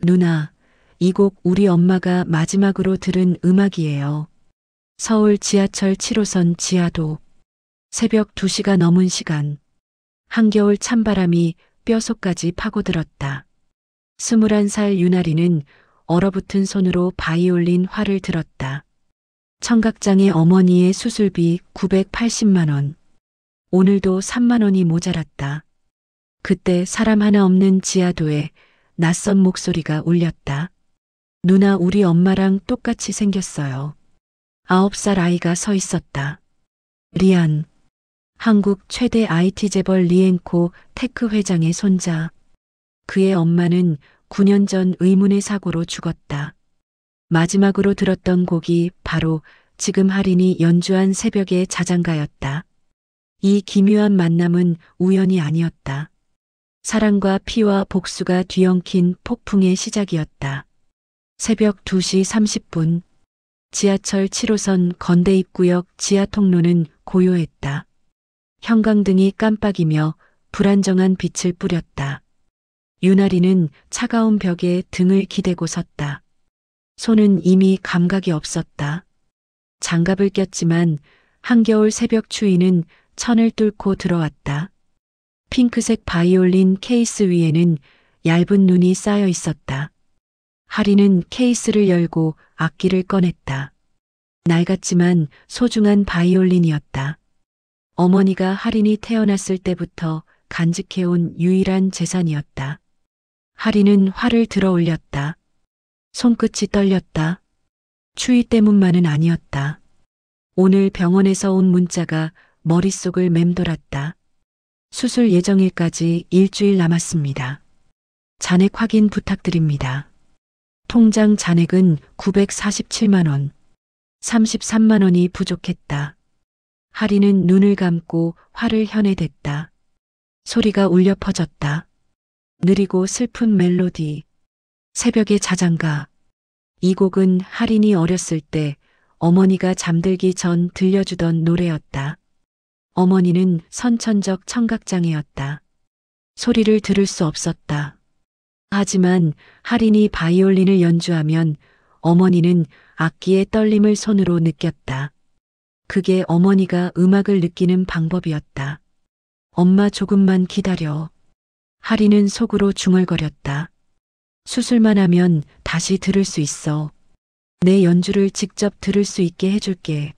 누나, 이 곡 우리 엄마가 마지막으로 들은 음악이에요. 서울 지하철 7호선 지하도. 새벽 2시가 넘은 시간. 한겨울 찬바람이 뼛속까지 파고들었다. 21살 유나리는 얼어붙은 손으로 바이올린 활을 들었다. 청각장애 어머니의 수술비 980만 원. 오늘도 3만 원이 모자랐다. 그때 사람 하나 없는 지하도에 낯선 목소리가 울렸다. 누나, 우리 엄마랑 똑같이 생겼어요. 9살 아이가 서 있었다. 리안. 한국 최대 IT 재벌 리엔코 테크 회장의 손자. 그의 엄마는 9년 전 의문의 사고로 죽었다. 마지막으로 들었던 곡이 바로 지금 할인이 연주한 새벽의 자장가였다. 이 기묘한 만남은 우연이 아니었다. 사랑과 피와 복수가 뒤엉킨 폭풍의 시작이었다. 새벽 2시 30분. 지하철 7호선 건대입구역 지하 통로는 고요했다. 형광등이 깜빡이며 불안정한 빛을 뿌렸다. 유나리는 차가운 벽에 등을 기대고 섰다. 손은 이미 감각이 없었다. 장갑을 꼈지만 한겨울 새벽 추위는 천을 뚫고 들어왔다. 핑크색 바이올린 케이스 위에는 얇은 눈이 쌓여 있었다. 할인은 케이스를 열고 악기를 꺼냈다. 낡았지만 소중한 바이올린이었다. 어머니가 할인이 태어났을 때부터 간직해온 유일한 재산이었다. 할인은 활을 들어 올렸다. 손끝이 떨렸다. 추위 때문만은 아니었다. 오늘 병원에서 온 문자가 머릿속을 맴돌았다. 수술 예정일까지 일주일 남았습니다. 잔액 확인 부탁드립니다. 통장 잔액은 947만 원. 33만 원이 부족했다. 할인은 눈을 감고 활을 현해댔다. 소리가 울려 퍼졌다. 느리고 슬픈 멜로디. 새벽의 자장가. 이 곡은 할인이 어렸을 때 어머니가 잠들기 전 들려주던 노래였다. 어머니는 선천적 청각장애였다. 소리를 들을 수 없었다. 하지만 할인이 바이올린을 연주하면 어머니는 악기의 떨림을 손으로 느꼈다. 그게 어머니가 음악을 느끼는 방법이었다. 엄마, 조금만 기다려. 할인은 속으로 중얼거렸다. 수술만 하면 다시 들을 수 있어. 내 연주를 직접 들을 수 있게 해줄게.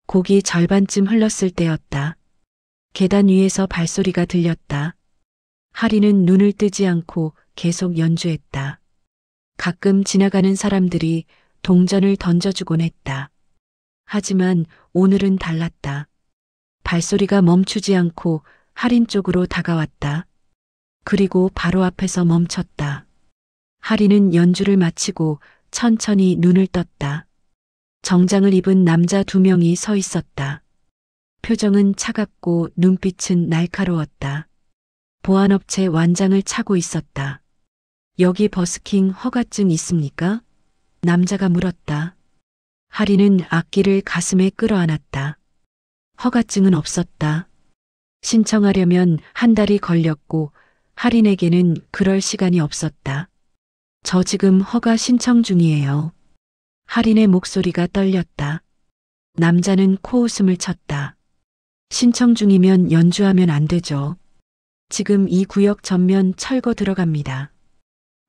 곡이 절반쯤 흘렀을 때였다. 계단 위에서 발소리가 들렸다. 할인은 눈을 뜨지 않고 계속 연주했다. 가끔 지나가는 사람들이 동전을 던져주곤 했다. 하지만 오늘은 달랐다. 발소리가 멈추지 않고 할인 쪽으로 다가왔다. 그리고 바로 앞에서 멈췄다. 할인은 연주를 마치고 천천히 눈을 떴다. 정장을 입은 남자 2명이 서 있었다. 표정은 차갑고 눈빛은 날카로웠다. 보안업체 완장을 차고 있었다. 여기 버스킹 허가증 있습니까? 남자가 물었다. 할인은 악기를 가슴에 끌어안았다. 허가증은 없었다. 신청하려면 한 달이 걸렸고 할인에게는 그럴 시간이 없었다. 저 지금 허가 신청 중이에요. 할인의 목소리가 떨렸다. 남자는 코웃음을 쳤다. 신청 중이면 연주하면 안 되죠. 지금 이 구역 전면 철거 들어갑니다.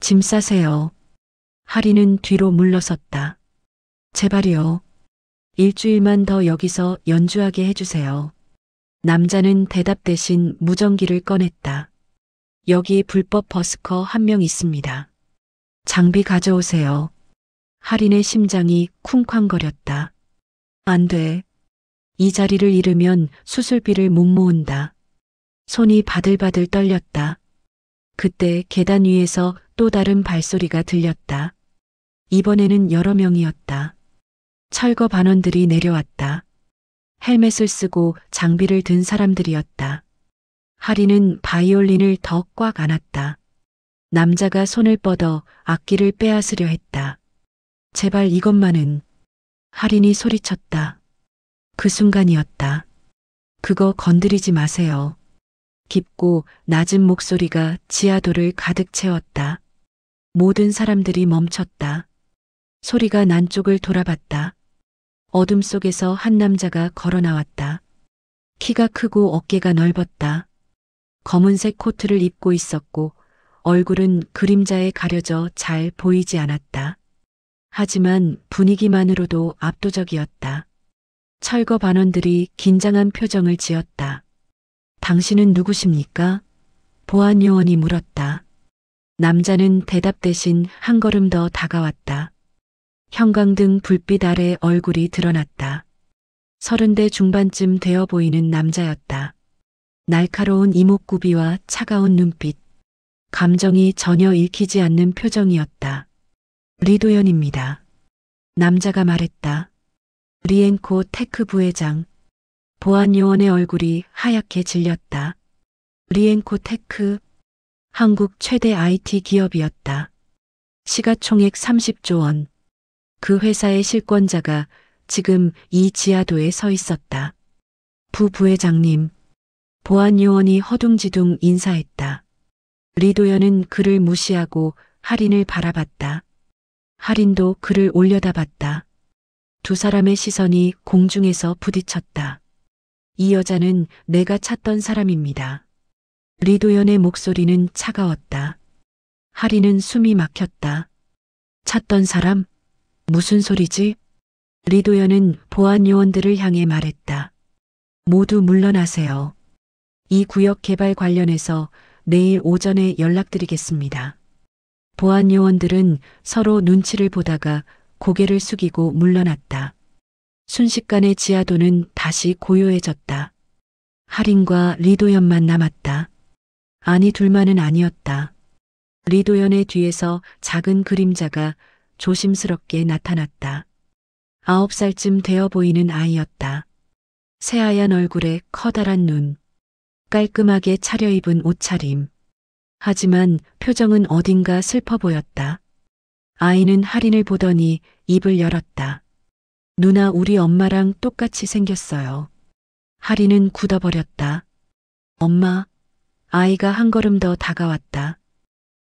짐 싸세요. 할인은 뒤로 물러섰다. 제발요. 일주일만 더 여기서 연주하게 해주세요. 남자는 대답 대신 무전기를 꺼냈다. 여기 불법 버스커 1명 있습니다. 장비 가져오세요. 할인의 심장이 쿵쾅거렸다. 안 돼. 이 자리를 잃으면 수술비를 못 모은다. 손이 바들바들 떨렸다. 그때 계단 위에서 또 다른 발소리가 들렸다. 이번에는 여러 명이었다. 철거 반원들이 내려왔다. 헬멧을 쓰고 장비를 든 사람들이었다. 할인은 바이올린을 더 꽉 안았다. 남자가 손을 뻗어 악기를 빼앗으려 했다. 제발 이것만은. 할인이 소리쳤다. 그 순간이었다. 그거 건드리지 마세요. 깊고 낮은 목소리가 지하도를 가득 채웠다. 모든 사람들이 멈췄다. 소리가 난 쪽을 돌아봤다. 어둠 속에서 한 남자가 걸어 나왔다. 키가 크고 어깨가 넓었다. 검은색 코트를 입고 있었고 얼굴은 그림자에 가려져 잘 보이지 않았다. 하지만 분위기만으로도 압도적이었다. 철거 반원들이 긴장한 표정을 지었다. 당신은 누구십니까? 보안 요원이 물었다. 남자는 대답 대신 한 걸음 더 다가왔다. 형광등 불빛 아래 얼굴이 드러났다. 30대 중반쯤 되어 보이는 남자였다. 날카로운 이목구비와 차가운 눈빛, 감정이 전혀 읽히지 않는 표정이었다. 리도연입니다. 남자가 말했다. 리엔코 테크 부회장. 보안요원의 얼굴이 하얗게 질렸다. 리엔코 테크, 한국 최대 IT 기업이었다. 시가총액 30조 원. 그 회사의 실권자가 지금 이 지하도에 서 있었다. 부부회장님. 보안요원이 허둥지둥 인사했다. 리도연은 그를 무시하고 할인을 바라봤다. 할인도 그를 올려다봤다. 두 사람의 시선이 공중에서 부딪혔다. 이 여자는 내가 찾던 사람입니다. 리도연의 목소리는 차가웠다. 할인은 숨이 막혔다. 찾던 사람? 무슨 소리지? 리도연은 보안 요원들을 향해 말했다. 모두 물러나세요. 이 구역 개발 관련해서 내일 오전에 연락드리겠습니다. 보안 요원들은 서로 눈치를 보다가 고개를 숙이고 물러났다. 순식간에 지하도는 다시 고요해졌다. 할인과 리도연만 남았다. 아니, 둘만은 아니었다. 리도연의 뒤에서 작은 그림자가 조심스럽게 나타났다. 9살쯤 되어 보이는 아이였다. 새하얀 얼굴에 커다란 눈, 깔끔하게 차려입은 옷차림. 하지만 표정은 어딘가 슬퍼 보였다. 아이는 할인을 보더니 입을 열었다. 누나, 우리 엄마랑 똑같이 생겼어요. 할인은 굳어버렸다. 엄마. 아이가 한 걸음 더 다가왔다.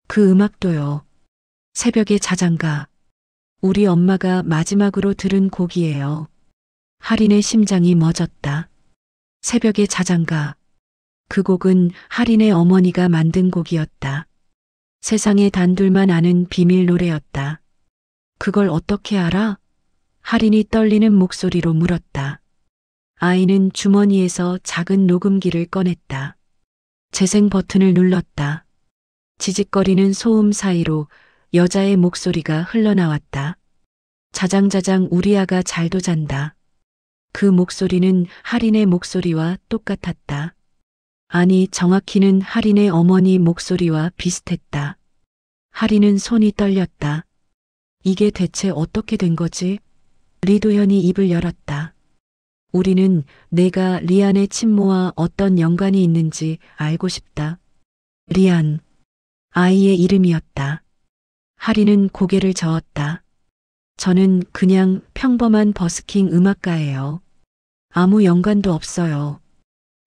그 음악도요. 새벽의 자장가. 우리 엄마가 마지막으로 들은 곡이에요. 할인의 심장이 멎었다. 새벽의 자장가. 그 곡은 할인의 어머니가 만든 곡이었다. 세상에 단둘만 아는 비밀 노래였다. 그걸 어떻게 알아? 할인이 떨리는 목소리로 물었다. 아이는 주머니에서 작은 녹음기를 꺼냈다. 재생 버튼을 눌렀다. 지직거리는 소음 사이로 여자의 목소리가 흘러나왔다. 자장자장 우리 아가 잘도 잔다. 그 목소리는 할인의 목소리와 똑같았다. 아니, 정확히는 할인의 어머니 목소리와 비슷했다. 할인은 손이 떨렸다. 이게 대체 어떻게 된 거지? 리도연이 입을 열었다. 우리는 내가 리안의 친모와 어떤 연관이 있는지 알고 싶다. 리안. 아이의 이름이었다. 할인은 고개를 저었다. 저는 그냥 평범한 버스킹 음악가예요. 아무 연관도 없어요.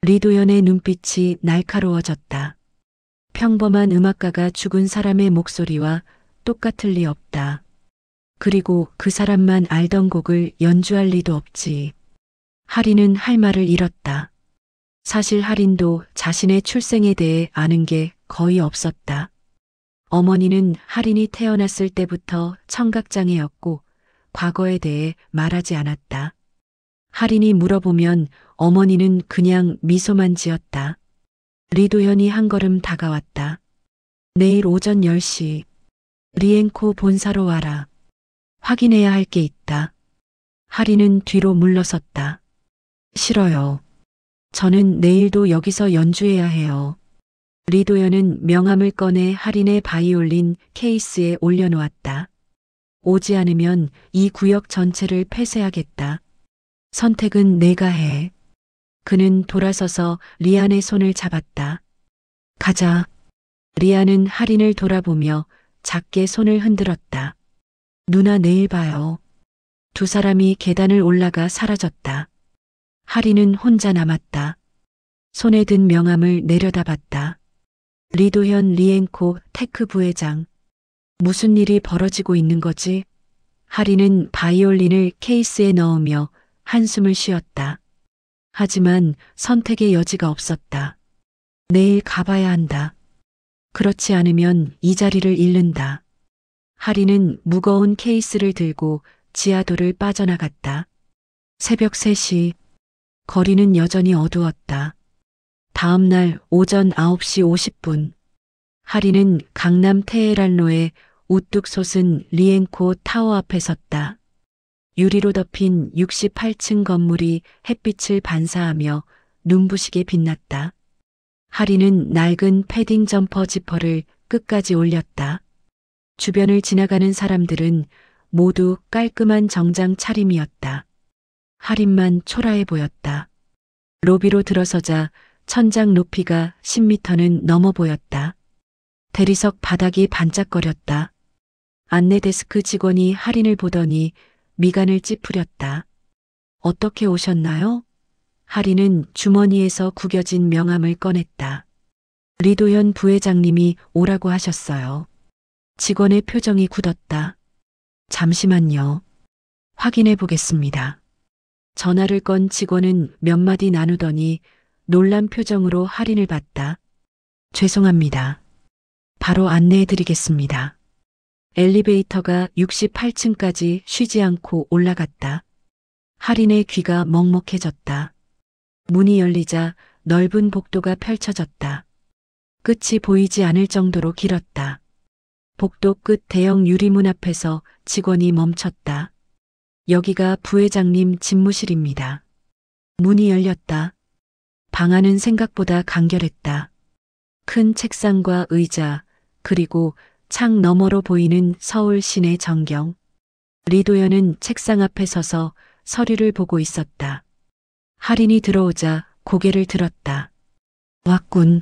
리도연의 눈빛이 날카로워졌다. 평범한 음악가가 죽은 사람의 목소리와 똑같을 리 없다. 그리고 그 사람만 알던 곡을 연주할 리도 없지. 할인은 할 말을 잃었다. 사실 할인도 자신의 출생에 대해 아는 게 거의 없었다. 어머니는 할인이 태어났을 때부터 청각장애였고 과거에 대해 말하지 않았다. 할인이 물어보면 어머니는 그냥 미소만 지었다. 리도연이 한 걸음 다가왔다. 내일 오전 10시 리엔코 본사로 와라. 확인해야 할 게 있다. 할인은 뒤로 물러섰다. 싫어요. 저는 내일도 여기서 연주해야 해요. 리도연은 명함을 꺼내 할인의 바이올린 케이스에 올려놓았다. 오지 않으면 이 구역 전체를 폐쇄하겠다. 선택은 내가 해. 그는 돌아서서 리안의 손을 잡았다. 가자. 리안은 할인을 돌아보며 작게 손을 흔들었다. 누나, 내일 봐요. 두 사람이 계단을 올라가 사라졌다. 할인은 혼자 남았다. 손에 든 명함을 내려다봤다. 리도현 리엔코 테크 부회장. 무슨 일이 벌어지고 있는 거지? 하리는 바이올린을 케이스에 넣으며 한숨을 쉬었다. 하지만 선택의 여지가 없었다. 내일 가봐야 한다. 그렇지 않으면 이 자리를 잃는다. 하리는 무거운 케이스를 들고 지하도를 빠져나갔다. 새벽 3시, 거리는 여전히 어두웠다. 다음 날 오전 9시 50분, 하리는 강남 테헤란로의 우뚝 솟은 리엔코 타워 앞에 섰다. 유리로 덮인 68층 건물이 햇빛을 반사하며 눈부시게 빛났다. 하리는 낡은 패딩 점퍼 지퍼를 끝까지 올렸다. 주변을 지나가는 사람들은 모두 깔끔한 정장 차림이었다. 하린만 초라해 보였다. 로비로 들어서자 천장 높이가 10m는 넘어 보였다. 대리석 바닥이 반짝거렸다. 안내 데스크 직원이 하린을 보더니 미간을 찌푸렸다. 어떻게 오셨나요? 하린은 주머니에서 구겨진 명함을 꺼냈다. 리도현 부회장님이 오라고 하셨어요. 직원의 표정이 굳었다. 잠시만요. 확인해 보겠습니다. 전화를 건 직원은 몇 마디 나누더니 놀란 표정으로 하린을 봤다. 죄송합니다. 바로 안내해 드리겠습니다. 엘리베이터가 68층까지 쉬지 않고 올라갔다. 하린의 귀가 먹먹해졌다. 문이 열리자 넓은 복도가 펼쳐졌다. 끝이 보이지 않을 정도로 길었다. 복도 끝 대형 유리문 앞에서 직원이 멈췄다. 여기가 부회장님 집무실입니다. 문이 열렸다. 방 안은 생각보다 간결했다. 큰 책상과 의자, 그리고 창 너머로 보이는 서울 시내 전경. 리도현은 책상 앞에 서서 서류를 보고 있었다. 하린이 들어오자 고개를 들었다. 왔군.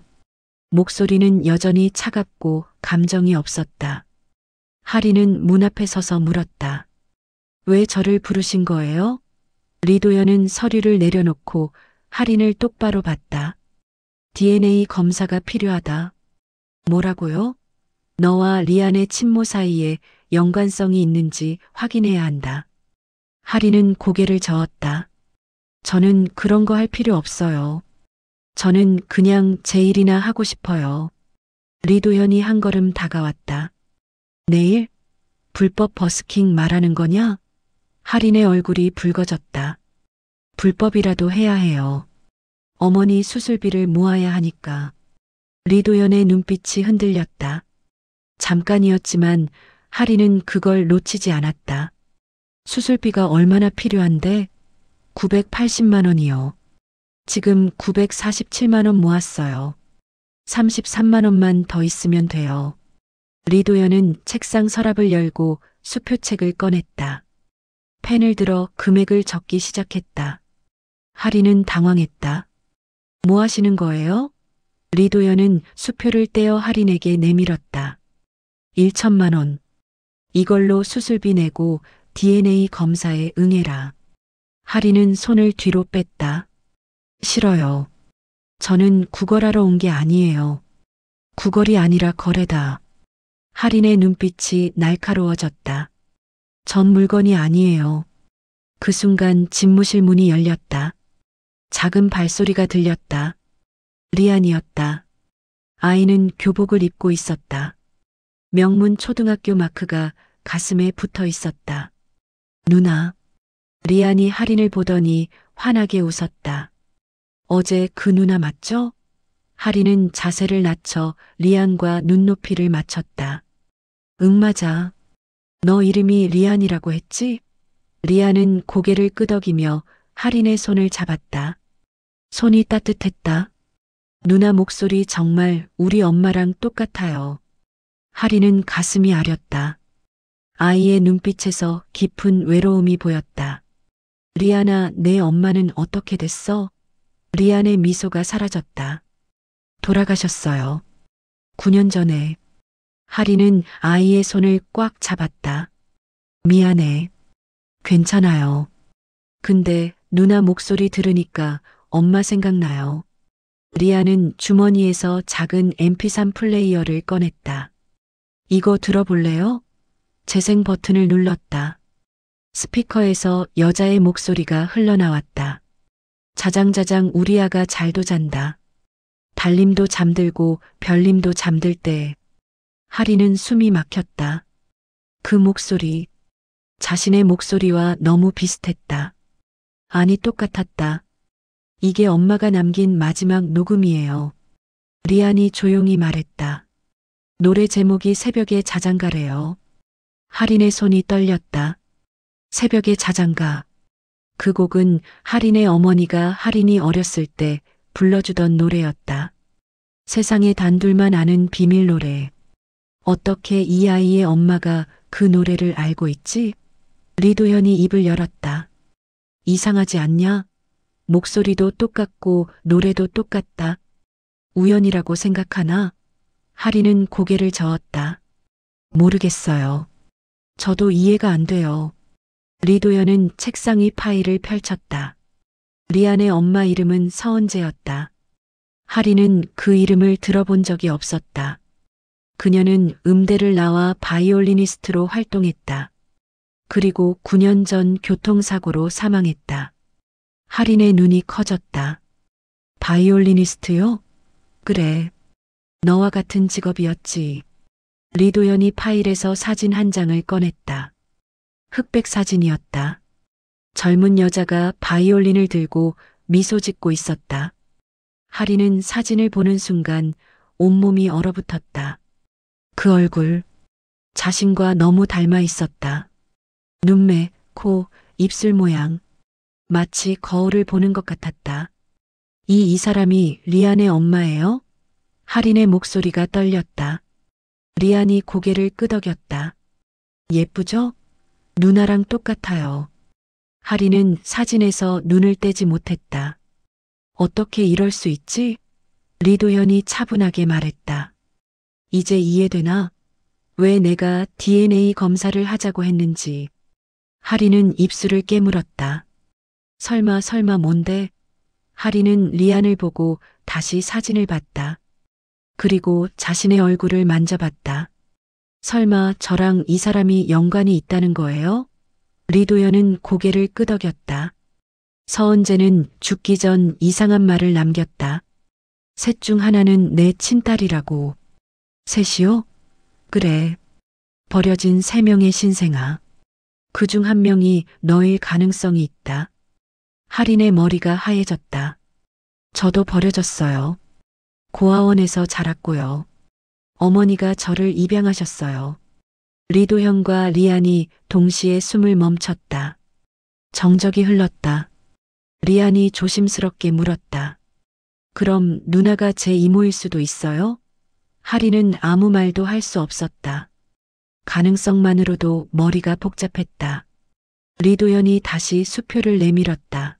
목소리는 여전히 차갑고 감정이 없었다. 하린은 문 앞에 서서 물었다. 왜 저를 부르신 거예요? 리도현은 서류를 내려놓고 하린을 똑바로 봤다. DNA 검사가 필요하다. 뭐라고요? 너와 리안의 친모 사이에 연관성이 있는지 확인해야 한다. 하린은 고개를 저었다. 저는 그런 거 할 필요 없어요. 저는 그냥 제 일이나 하고 싶어요. 리도현이 한 걸음 다가왔다. 내일? 불법 버스킹 말하는 거냐? 하린의 얼굴이 붉어졌다. 불법이라도 해야 해요. 어머니 수술비를 모아야 하니까. 리도현의 눈빛이 흔들렸다. 잠깐이었지만 하린은 그걸 놓치지 않았다. 수술비가 얼마나 필요한데? 980만 원이요. 지금 947만 원 모았어요. 33만 원만 더 있으면 돼요. 리도현은 책상 서랍을 열고 수표책을 꺼냈다. 펜을 들어 금액을 적기 시작했다. 하린은 당황했다. 뭐 하시는 거예요? 리도현은 수표를 떼어 하린에게 내밀었다. 1천만 원. 이걸로 수술비 내고 DNA 검사에 응해라. 하린은 손을 뒤로 뺐다. 싫어요. 저는 구걸하러 온 게 아니에요. 구걸이 아니라 거래다. 하린의 눈빛이 날카로워졌다. 전 물건이 아니에요. 그 순간 집무실 문이 열렸다. 작은 발소리가 들렸다. 리안이었다. 아이는 교복을 입고 있었다. 명문 초등학교 마크가 가슴에 붙어 있었다. 누나. 리안이 하린을 보더니 환하게 웃었다. 어제 그 누나 맞죠? 하린은 자세를 낮춰 리안과 눈높이를 맞췄다. 응 맞아. 너 이름이 리안이라고 했지? 리안은 고개를 끄덕이며 하린의 손을 잡았다. 손이 따뜻했다. 누나 목소리 정말 우리 엄마랑 똑같아요. 하린은 가슴이 아렸다. 아이의 눈빛에서 깊은 외로움이 보였다. 리안아, 내 엄마는 어떻게 됐어? 리안의 미소가 사라졌다. 돌아가셨어요. 9년 전에. 하린은 아이의 손을 꽉 잡았다. 미안해. 괜찮아요. 근데 누나 목소리 들으니까 엄마 생각나요. 리안은 주머니에서 작은 MP3 플레이어를 꺼냈다. 이거 들어볼래요? 재생 버튼을 눌렀다. 스피커에서 여자의 목소리가 흘러나왔다. 자장자장 우리 아가 잘도 잔다. 달님도 잠들고 별님도 잠들 때. 하리는 숨이 막혔다. 그 목소리, 자신의 목소리와 너무 비슷했다. 아니 똑같았다. 이게 엄마가 남긴 마지막 녹음이에요. 리안이 조용히 말했다. 노래 제목이 새벽의 자장가래요. 하린의 손이 떨렸다. 새벽의 자장가. 그 곡은 하린의 어머니가 하린이 어렸을 때 불러주던 노래였다. 세상에 단둘만 아는 비밀 노래. 어떻게 이 아이의 엄마가 그 노래를 알고 있지? 리도현이 입을 열었다. 이상하지 않냐? 목소리도 똑같고 노래도 똑같다. 우연이라고 생각하나? 하리는 고개를 저었다. 모르겠어요. 저도 이해가 안 돼요. 리도현은 책상 위 파일을 펼쳤다. 리안의 엄마 이름은 서은재였다. 하리는 그 이름을 들어본 적이 없었다. 그녀는 음대를 나와 바이올리니스트로 활동했다. 그리고 9년 전 교통사고로 사망했다. 하린의 눈이 커졌다. 바이올리니스트요? 그래. 너와 같은 직업이었지. 리도현이 파일에서 사진 한 장을 꺼냈다. 흑백 사진이었다. 젊은 여자가 바이올린을 들고 미소 짓고 있었다. 하리는 사진을 보는 순간 온몸이 얼어붙었다. 그 얼굴, 자신과 너무 닮아 있었다. 눈매, 코, 입술 모양, 마치 거울을 보는 것 같았다. 이 사람이 리안의 엄마예요? 하린의 목소리가 떨렸다. 리안이 고개를 끄덕였다. 예쁘죠? 누나랑 똑같아요. 하린은 사진에서 눈을 떼지 못했다. 어떻게 이럴 수 있지? 리도현이 차분하게 말했다. 이제 이해되나? 왜 내가 DNA 검사를 하자고 했는지. 하린은 입술을 깨물었다. 설마 뭔데? 하린은 리안을 보고 다시 사진을 봤다. 그리고 자신의 얼굴을 만져봤다. 설마 저랑 이 사람이 연관이 있다는 거예요? 리도현은 고개를 끄덕였다. 서은재는 죽기 전 이상한 말을 남겼다. 셋 중 하나는 내 친딸이라고. 셋이요? 그래. 버려진 3명의 신생아. 그 중 한 명이 너일 가능성이 있다. 하린의 머리가 하얘졌다. 저도 버려졌어요. 고아원에서 자랐고요. 어머니가 저를 입양하셨어요. 리도현과 리안이 동시에 숨을 멈췄다. 정적이 흘렀다. 리안이 조심스럽게 물었다. 그럼 누나가 제 이모일 수도 있어요? 하리는 아무 말도 할 수 없었다. 가능성만으로도 머리가 복잡했다. 리도현이 다시 수표를 내밀었다.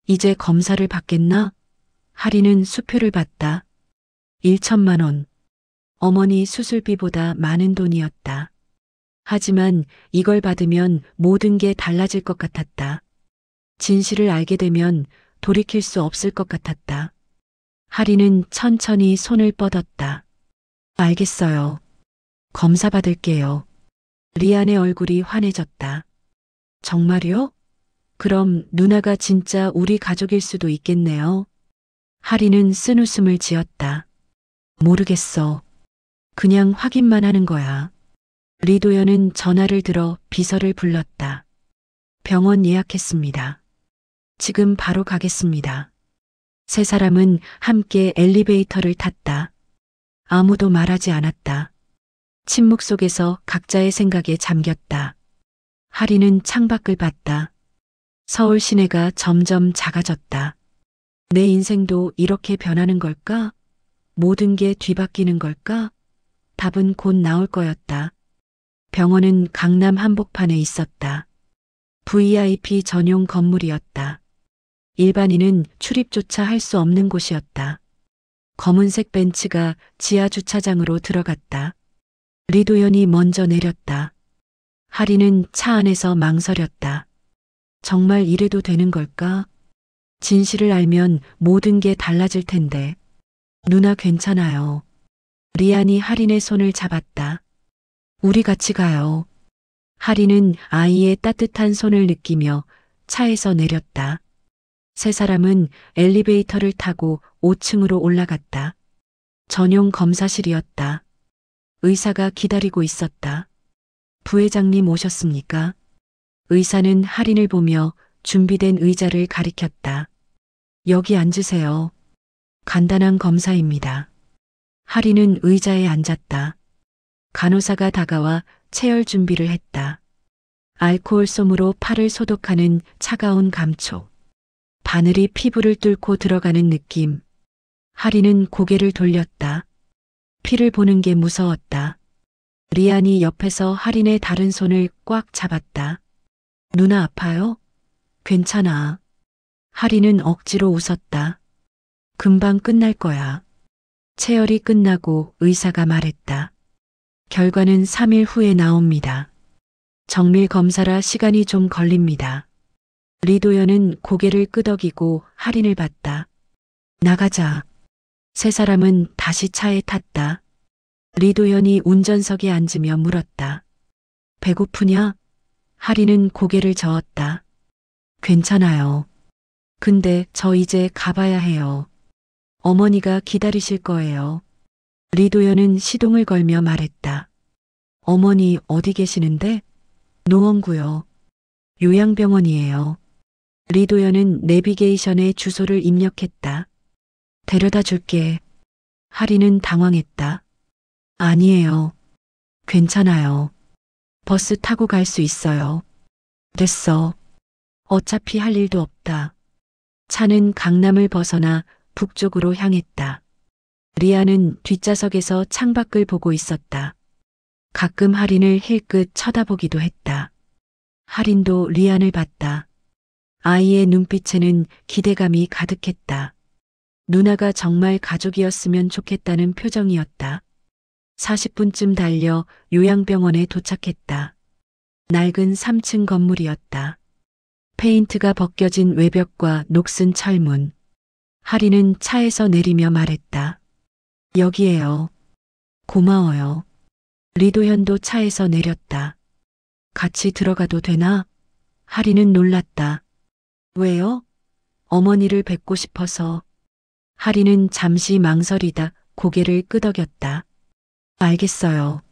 이제 검사를 받겠나? 하리는 수표를 받다. 1천만 원. 어머니 수술비보다 많은 돈이었다. 하지만 이걸 받으면 모든 게 달라질 것 같았다. 진실을 알게 되면 돌이킬 수 없을 것 같았다. 하리는 천천히 손을 뻗었다. 알겠어요. 검사 받을게요. 리안의 얼굴이 환해졌다. 정말요? 그럼 누나가 진짜 우리 가족일 수도 있겠네요. 하리는 쓴웃음을 지었다. 모르겠어. 그냥 확인만 하는 거야. 리도현은 전화를 들어 비서를 불렀다. 병원 예약했습니다. 지금 바로 가겠습니다. 세 사람은 함께 엘리베이터를 탔다. 아무도 말하지 않았다. 침묵 속에서 각자의 생각에 잠겼다. 하리는 창밖을 봤다. 서울 시내가 점점 작아졌다. 내 인생도 이렇게 변하는 걸까? 모든 게 뒤바뀌는 걸까? 답은 곧 나올 거였다. 병원은 강남 한복판에 있었다. VIP 전용 건물이었다. 일반인은 출입조차 할 수 없는 곳이었다. 검은색 벤츠가 지하 주차장으로 들어갔다. 리도현이 먼저 내렸다. 하리는 차 안에서 망설였다. 정말 이래도 되는 걸까? 진실을 알면 모든 게 달라질 텐데. 누나 괜찮아요. 리안이 하린의 손을 잡았다. 우리 같이 가요. 하리는 아이의 따뜻한 손을 느끼며 차에서 내렸다. 세 사람은 엘리베이터를 타고 5층으로 올라갔다. 전용 검사실이었다. 의사가 기다리고 있었다. 부회장님 오셨습니까? 의사는 할인을 보며 준비된 의자를 가리켰다. 여기 앉으세요. 간단한 검사입니다. 할인은 의자에 앉았다. 간호사가 다가와 체열 준비를 했다. 알코올 솜으로 팔을 소독하는 차가운 감촉. 바늘이 피부를 뚫고 들어가는 느낌. 할인은 고개를 돌렸다. 피를 보는 게 무서웠다. 리안이 옆에서 할인의 다른 손을 꽉 잡았다. 누나 아파요? 괜찮아. 할인은 억지로 웃었다. 금방 끝날 거야. 체열이 끝나고 의사가 말했다. 결과는 3일 후에 나옵니다. 정밀 검사라 시간이 좀 걸립니다. 리도연은 고개를 끄덕이고 할인을 봤다. 나가자. 세 사람은 다시 차에 탔다. 리도연이 운전석에 앉으며 물었다. 배고프냐? 할인은 고개를 저었다. 괜찮아요. 근데 저 이제 가봐야 해요. 어머니가 기다리실 거예요. 리도연은 시동을 걸며 말했다. 어머니 어디 계시는데? 노원구요. 요양병원이에요. 리도연은 내비게이션에 주소를 입력했다. 데려다 줄게. 할인은 당황했다. 아니에요. 괜찮아요. 버스 타고 갈 수 있어요. 됐어. 어차피 할 일도 없다. 차는 강남을 벗어나 북쪽으로 향했다. 리아는 뒷좌석에서 창밖을 보고 있었다. 가끔 할인을 힐끗 쳐다보기도 했다. 할인도 리안을 봤다. 아이의 눈빛에는 기대감이 가득했다. 누나가 정말 가족이었으면 좋겠다는 표정이었다. 40분쯤 달려 요양병원에 도착했다. 낡은 3층 건물이었다. 페인트가 벗겨진 외벽과 녹슨 철문. 할인은 차에서 내리며 말했다. 여기에요. 고마워요. 리도현도 차에서 내렸다. 같이 들어가도 되나? 할인은 놀랐다. 왜요? 어머니를 뵙고 싶어서. 할인은 잠시 망설이다 고개를 끄덕였다. 알겠어요.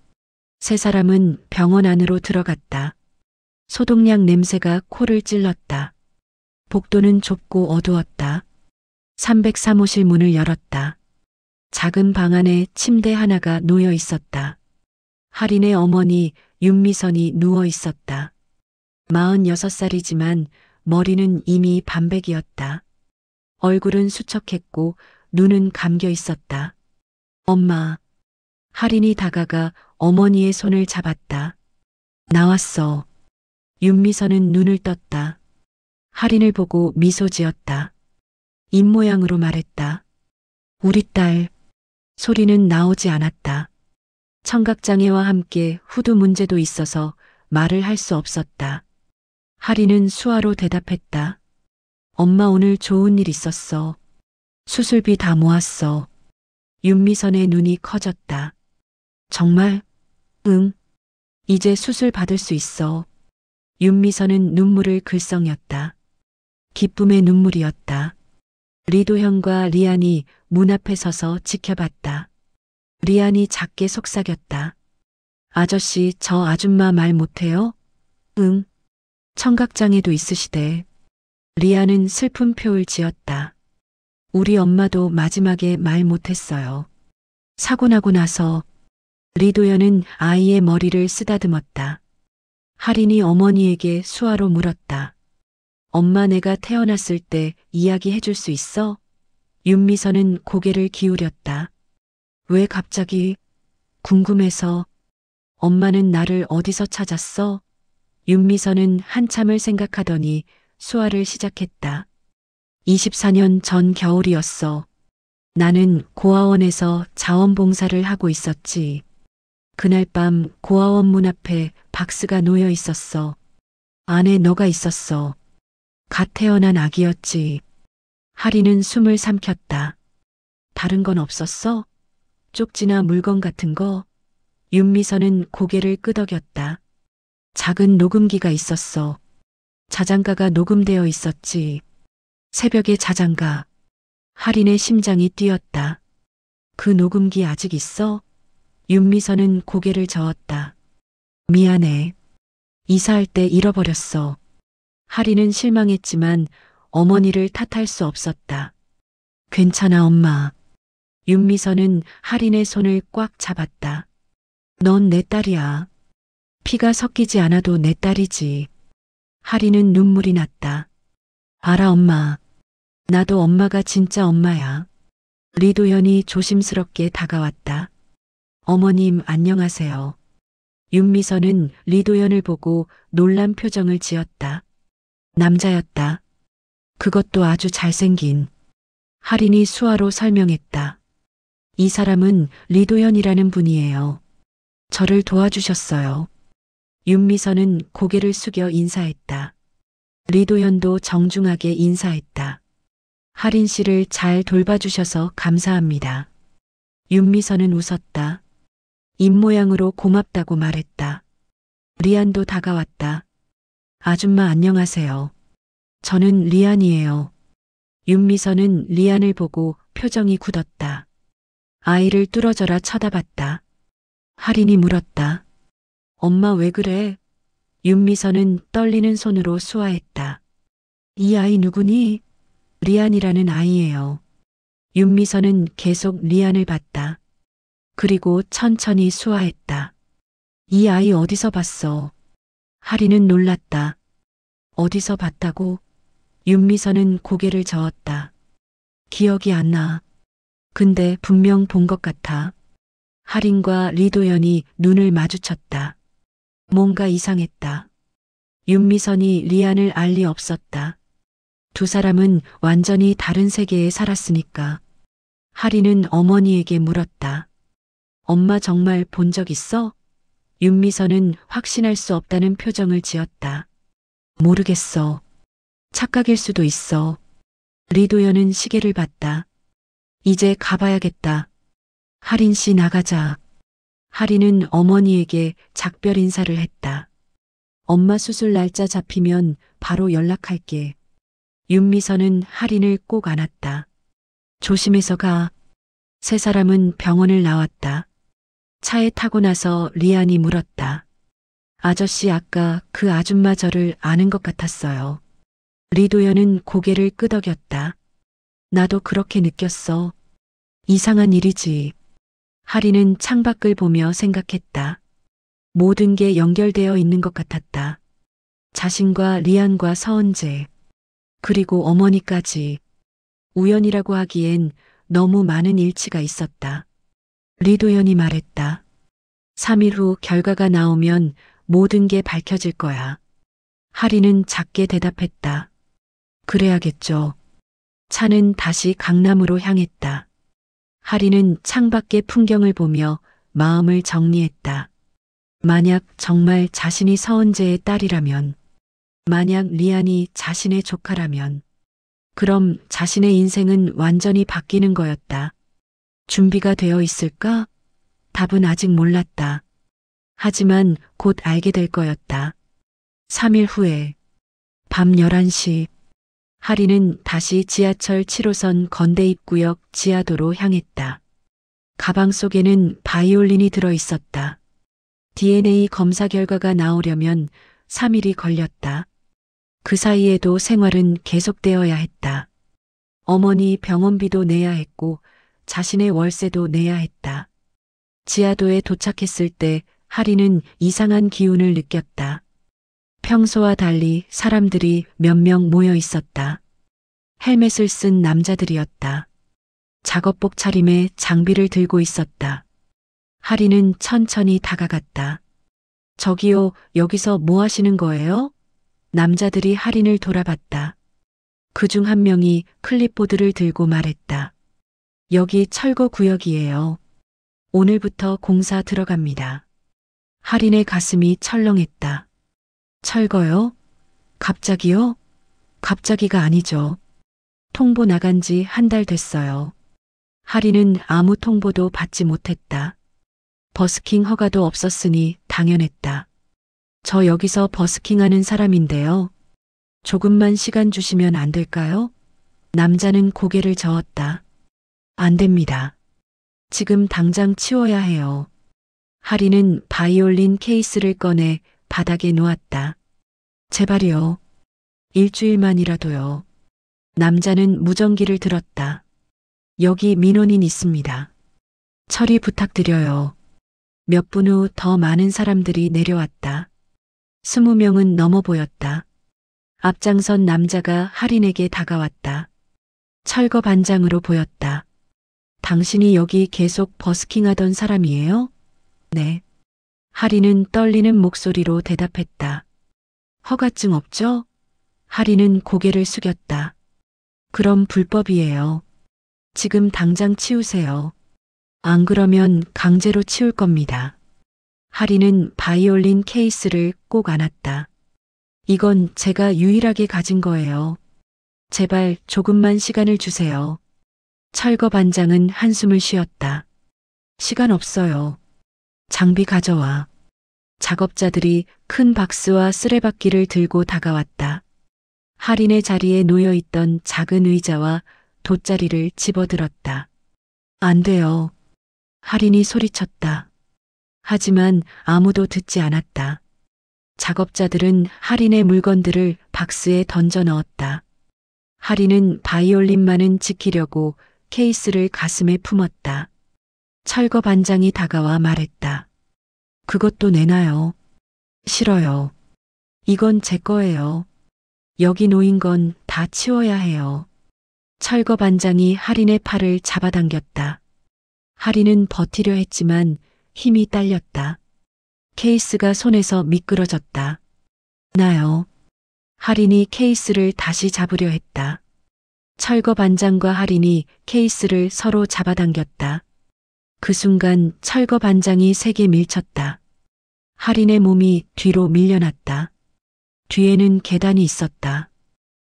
세 사람은 병원 안으로 들어갔다. 소독약 냄새가 코를 찔렀다. 복도는 좁고 어두웠다. 303호실 문을 열었다. 작은 방 안에 침대 하나가 놓여 있었다. 할인의 어머니 윤미선이 누워 있었다. 46살이지만 머리는 이미 반백이었다. 얼굴은 수척했고 눈은 감겨 있었다. 엄마. 할인이 다가가 어머니의 손을 잡았다. 나왔어. 윤미선은 눈을 떴다. 할인을 보고 미소 지었다. 입모양으로 말했다. 우리 딸. 소리는 나오지 않았다. 청각장애와 함께 후두 문제도 있어서 말을 할 수 없었다. 할인은 수화로 대답했다. 엄마 오늘 좋은 일 있었어. 수술비 다 모았어. 윤미선의 눈이 커졌다. 정말? 응. 이제 수술 받을 수 있어. 윤미선은 눈물을 글썽였다. 기쁨의 눈물이었다. 리도현과 리안이 문 앞에 서서 지켜봤다. 리안이 작게 속삭였다. 아저씨 저 아줌마 말 못해요? 응. 청각장애도 있으시대. 리안은 슬픈 표를 지었다. 우리 엄마도 마지막에 말 못했어요. 사고 나고 나서. 리도현은 아이의 머리를 쓰다듬었다. 할인이 어머니에게 수화로 물었다. 엄마 내가 태어났을 때 이야기해 줄 수 있어? 윤미선은 고개를 기울였다. 왜 갑자기? 궁금해서. 엄마는 나를 어디서 찾았어? 윤미선은 한참을 생각하더니 수화를 시작했다. 24년 전 겨울이었어. 나는 고아원에서 자원봉사를 하고 있었지. 그날 밤 고아원 문 앞에 박스가 놓여 있었어. 안에 너가 있었어. 갓 태어난 아기였지. 할인은 숨을 삼켰다. 다른 건 없었어? 쪽지나 물건 같은 거? 윤미선은 고개를 끄덕였다. 작은 녹음기가 있었어. 자장가가 녹음되어 있었지. 새벽의 자장가. 할인의 심장이 뛰었다. 그 녹음기 아직 있어? 윤미선은 고개를 저었다. 미안해. 이사할 때 잃어버렸어. 할인은 실망했지만 어머니를 탓할 수 없었다. 괜찮아, 엄마. 윤미선은 할인의 손을 꽉 잡았다. 넌 내 딸이야. 피가 섞이지 않아도 내 딸이지. 할인은 눈물이 났다. 알아, 엄마. 나도 엄마가 진짜 엄마야. 리도현이 조심스럽게 다가왔다. 어머님, 안녕하세요. 윤미선은 리도현을 보고 놀란 표정을 지었다. 남자였다. 그것도 아주 잘생긴. 할인이 수화로 설명했다. 이 사람은 리도현이라는 분이에요. 저를 도와주셨어요. 윤미선은 고개를 숙여 인사했다. 리도현도 정중하게 인사했다. 할인 씨를 잘 돌봐주셔서 감사합니다. 윤미선은 웃었다. 입모양으로 고맙다고 말했다. 리안도 다가왔다. 아줌마 안녕하세요. 저는 리안이에요. 윤미선은 리안을 보고 표정이 굳었다. 아이를 뚫어져라 쳐다봤다. 할인이 물었다. 엄마 왜 그래? 윤미선은 떨리는 손으로 수화했다. 이 아이 누구니? 리안이라는 아이예요. 윤미선은 계속 리안을 봤다. 그리고 천천히 수화했다. 이 아이 어디서 봤어? 할인은 놀랐다. 어디서 봤다고? 윤미선은 고개를 저었다. 기억이 안 나. 근데 분명 본 것 같아. 할인과 리도현이 눈을 마주쳤다. 뭔가 이상했다. 윤미선이 리안을 알 리 없었다. 두 사람은 완전히 다른 세계에 살았으니까. 할인은 어머니에게 물었다. 엄마 정말 본 적 있어? 윤미선은 확신할 수 없다는 표정을 지었다. 모르겠어. 착각일 수도 있어. 리도현은 시계를 봤다. 이제 가봐야겠다. 할인 씨 나가자. 할인은 어머니에게 작별 인사를 했다. 엄마 수술 날짜 잡히면 바로 연락할게. 윤미선은 할인을 꼭 안았다. 조심해서 가. 세 사람은 병원을 나왔다. 차에 타고 나서 리안이 물었다. 아저씨 아까 그 아줌마 저를 아는 것 같았어요. 리도현은 고개를 끄덕였다. 나도 그렇게 느꼈어. 이상한 일이지. 할인은 창밖을 보며 생각했다. 모든 게 연결되어 있는 것 같았다. 자신과 리안과 서은재, 그리고 어머니까지. 우연이라고 하기엔 너무 많은 일치가 있었다. 리도현이 말했다. 3일 후 결과가 나오면 모든 게 밝혀질 거야. 할인은 작게 대답했다. 그래야겠죠. 차는 다시 강남으로 향했다. 할인은 창밖의 풍경을 보며 마음을 정리했다. 만약 정말 자신이 서은재의 딸이라면, 만약 리안이 자신의 조카라면, 그럼 자신의 인생은 완전히 바뀌는 거였다. 준비가 되어 있을까? 답은 아직 몰랐다. 하지만 곧 알게 될 거였다. 3일 후에 밤 11시 할인은 다시 지하철 7호선 건대입구역 지하도로 향했다. 가방 속에는 바이올린이 들어 있었다. DNA 검사 결과가 나오려면 3일이 걸렸다. 그 사이에도 생활은 계속되어야 했다. 어머니 병원비도 내야 했고 자신의 월세도 내야 했다. 지하도에 도착했을 때 할인은 이상한 기운을 느꼈다. 평소와 달리 사람들이 몇 명 모여 있었다. 헬멧을 쓴 남자들이었다. 작업복 차림에 장비를 들고 있었다. 할인은 천천히 다가갔다. 저기요, 여기서 뭐 하시는 거예요? 남자들이 할인을 돌아봤다. 그중 한 명이 클립보드를 들고 말했다. 여기 철거 구역이에요. 오늘부터 공사 들어갑니다. 할인의 가슴이 철렁했다. 철거요? 갑자기요? 갑자기가 아니죠. 통보 나간 지 한 달 됐어요. 할인은 아무 통보도 받지 못했다. 버스킹 허가도 없었으니 당연했다. 저 여기서 버스킹하는 사람인데요. 조금만 시간 주시면 안 될까요? 남자는 고개를 저었다. 안 됩니다. 지금 당장 치워야 해요. 하리는 바이올린 케이스를 꺼내 바닥에 놓았다. 제발이요. 일주일만이라도요. 남자는 무전기를 들었다. 여기 민원인 있습니다. 처리 부탁드려요. 몇 분 후 더 많은 사람들이 내려왔다. 20명은 넘어 보였다. 앞장선 남자가 하린에게 다가왔다. 철거 반장으로 보였다. 당신이 여기 계속 버스킹하던 사람이에요? 네. 하린은 떨리는 목소리로 대답했다. 허가증 없죠? 하린은 고개를 숙였다. 그럼 불법이에요. 지금 당장 치우세요. 안 그러면 강제로 치울 겁니다. 하린은 바이올린 케이스를 꼭 안았다. 이건 제가 유일하게 가진 거예요. 제발 조금만 시간을 주세요. 철거 반장은 한숨을 쉬었다. 시간 없어요. 장비 가져와. 작업자들이 큰 박스와 쓰레받기를 들고 다가왔다. 하린의 자리에 놓여있던 작은 의자와 돗자리를 집어들었다. 안 돼요. 하린이 소리쳤다. 하지만 아무도 듣지 않았다. 작업자들은 하린의 물건들을 박스에 던져 넣었다. 하린은 바이올린만은 지키려고 케이스를 가슴에 품었다. 철거 반장이 다가와 말했다. 그것도 내놔요. 싫어요. 이건 제 거예요. 여기 놓인 건 다 치워야 해요. 철거 반장이 하린의 팔을 잡아당겼다. 하린은 버티려 했지만 힘이 딸렸다. 케이스가 손에서 미끄러졌다. 나요. 하린이 케이스를 다시 잡으려 했다. 철거 반장과 하린이 케이스를 서로 잡아당겼다. 그 순간 철거 반장이 세게 밀쳤다. 하린의 몸이 뒤로 밀려났다. 뒤에는 계단이 있었다.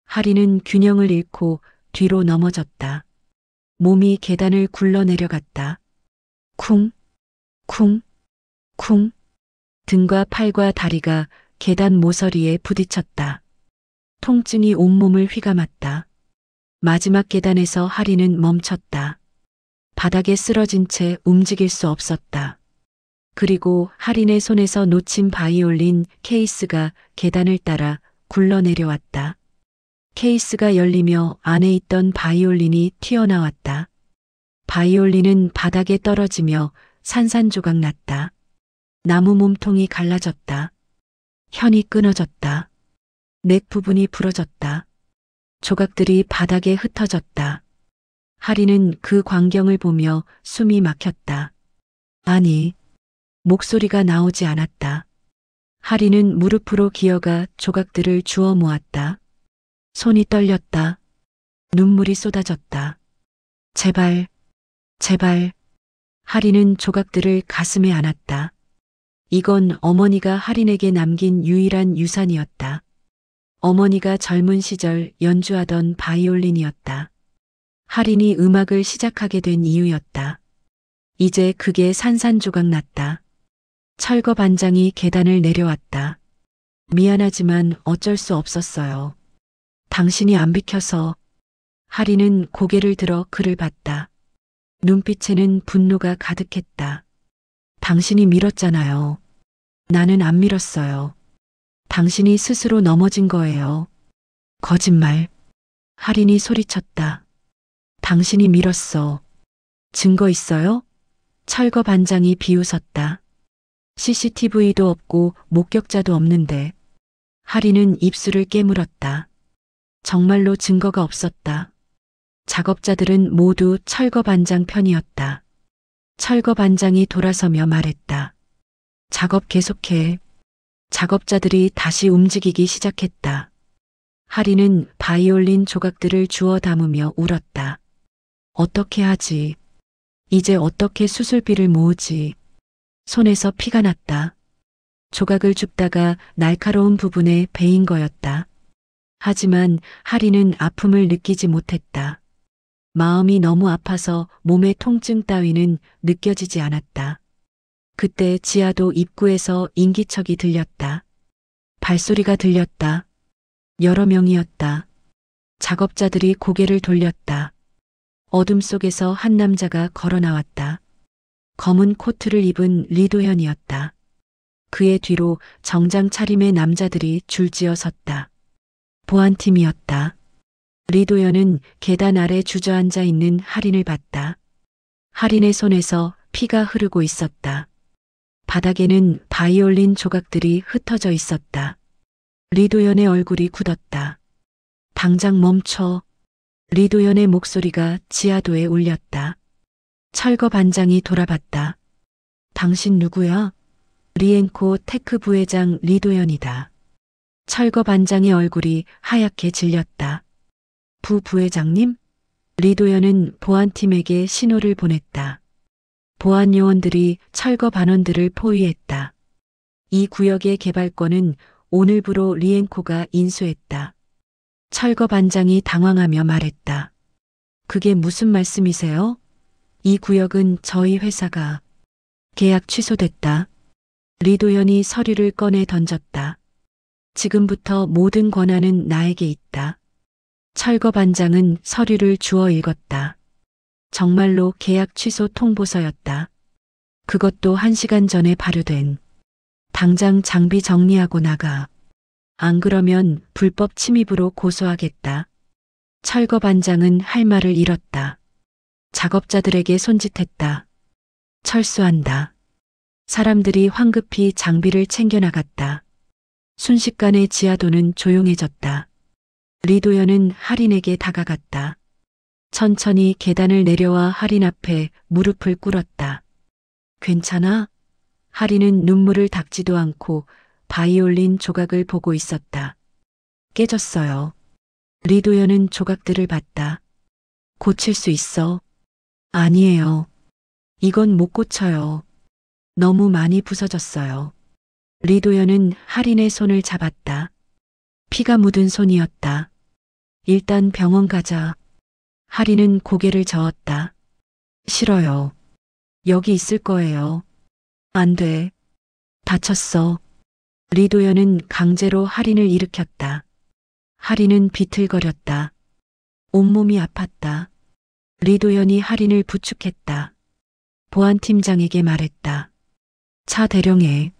하린은 균형을 잃고 뒤로 넘어졌다. 몸이 계단을 굴러내려갔다. 쿵, 쿵, 쿵. 등과 팔과 다리가 계단 모서리에 부딪혔다. 통증이 온몸을 휘감았다. 마지막 계단에서 하린은 멈췄다. 바닥에 쓰러진 채 움직일 수 없었다. 그리고 하린의 손에서 놓친 바이올린 케이스가 계단을 따라 굴러내려왔다. 케이스가 열리며 안에 있던 바이올린이 튀어나왔다. 바이올린은 바닥에 떨어지며 산산조각 났다. 나무 몸통이 갈라졌다. 현이 끊어졌다. 넥 부분이 부러졌다. 조각들이 바닥에 흩어졌다. 하린은 그 광경을 보며 숨이 막혔다. 아니, 목소리가 나오지 않았다. 하린은 무릎으로 기어가 조각들을 주워 모았다. 손이 떨렸다. 눈물이 쏟아졌다. 제발, 제발. 하린은 조각들을 가슴에 안았다. 이건 어머니가 하린에게 남긴 유일한 유산이었다. 어머니가 젊은 시절 연주하던 바이올린이었다. 하린이 음악을 시작하게 된 이유였다. 이제 그게 산산조각 났다. 철거 반장이 계단을 내려왔다. 미안하지만 어쩔 수 없었어요. 당신이 안 비켜서. 하린은 고개를 들어 그를 봤다. 눈빛에는 분노가 가득했다. 당신이 밀었잖아요. 나는 안 밀었어요. 당신이 스스로 넘어진 거예요. 거짓말. 하린이 소리쳤다. 당신이 밀었어. 증거 있어요? 철거 반장이 비웃었다. CCTV도 없고 목격자도 없는데. 하린은 입술을 깨물었다. 정말로 증거가 없었다. 작업자들은 모두 철거 반장 편이었다. 철거 반장이 돌아서며 말했다. 작업 계속해. 작업자들이 다시 움직이기 시작했다. 하린은 바이올린 조각들을 주워 담으며 울었다. 어떻게 하지? 이제 어떻게 수술비를 모으지? 손에서 피가 났다. 조각을 줍다가 날카로운 부분에 베인 거였다. 하지만 하린은 아픔을 느끼지 못했다. 마음이 너무 아파서 몸의 통증 따위는 느껴지지 않았다. 그때 지하도 입구에서 인기척이 들렸다. 발소리가 들렸다. 여러 명이었다. 작업자들이 고개를 돌렸다. 어둠 속에서 한 남자가 걸어 나왔다. 검은 코트를 입은 리도현이었다. 그의 뒤로 정장 차림의 남자들이 줄지어 섰다. 보안팀이었다. 리도현은 계단 아래 주저앉아 있는 할인을 봤다. 할인의 손에서 피가 흐르고 있었다. 바닥에는 바이올린 조각들이 흩어져 있었다. 리도현의 얼굴이 굳었다. 당장 멈춰. 리도현의 목소리가 지하도에 울렸다. 철거 반장이 돌아봤다. 당신 누구야? 리엔코 테크 부회장 리도현이다. 철거 반장의 얼굴이 하얗게 질렸다. 부회장님? 리도현은 보안팀에게 신호를 보냈다. 보안 요원들이 철거 반원들을 포위했다. 이 구역의 개발권은 오늘부로 리엔코가 인수했다. 철거 반장이 당황하며 말했다. 그게 무슨 말씀이세요? 이 구역은 저희 회사가 계약 취소됐다. 리도현이 서류를 꺼내 던졌다. 지금부터 모든 권한은 나에게 있다. 철거 반장은 서류를 주워 읽었다. 정말로 계약 취소 통보서였다. 그것도 1시간 전에 발효된. 당장 장비 정리하고 나가. 안 그러면 불법 침입으로 고소하겠다. 철거 반장은 할 말을 잃었다. 작업자들에게 손짓했다. 철수한다. 사람들이 황급히 장비를 챙겨 나갔다. 순식간에 지하도는 조용해졌다. 리도현은 할인에게 다가갔다. 천천히 계단을 내려와 할인 앞에 무릎을 꿇었다. 괜찮아? 할인은 눈물을 닦지도 않고 바이올린 조각을 보고 있었다. 깨졌어요. 리도현은 조각들을 봤다. 고칠 수 있어? 아니에요. 이건 못 고쳐요. 너무 많이 부서졌어요. 리도현은 할인의 손을 잡았다. 피가 묻은 손이었다. 일단 병원 가자. 할인은 고개를 저었다. 싫어요. 여기 있을 거예요. 안 돼. 다쳤어. 리도현은 강제로 할인을 일으켰다. 할인은 비틀거렸다. 온몸이 아팠다. 리도현이 할인을 부축했다. 보안팀장에게 말했다. 차 대령해.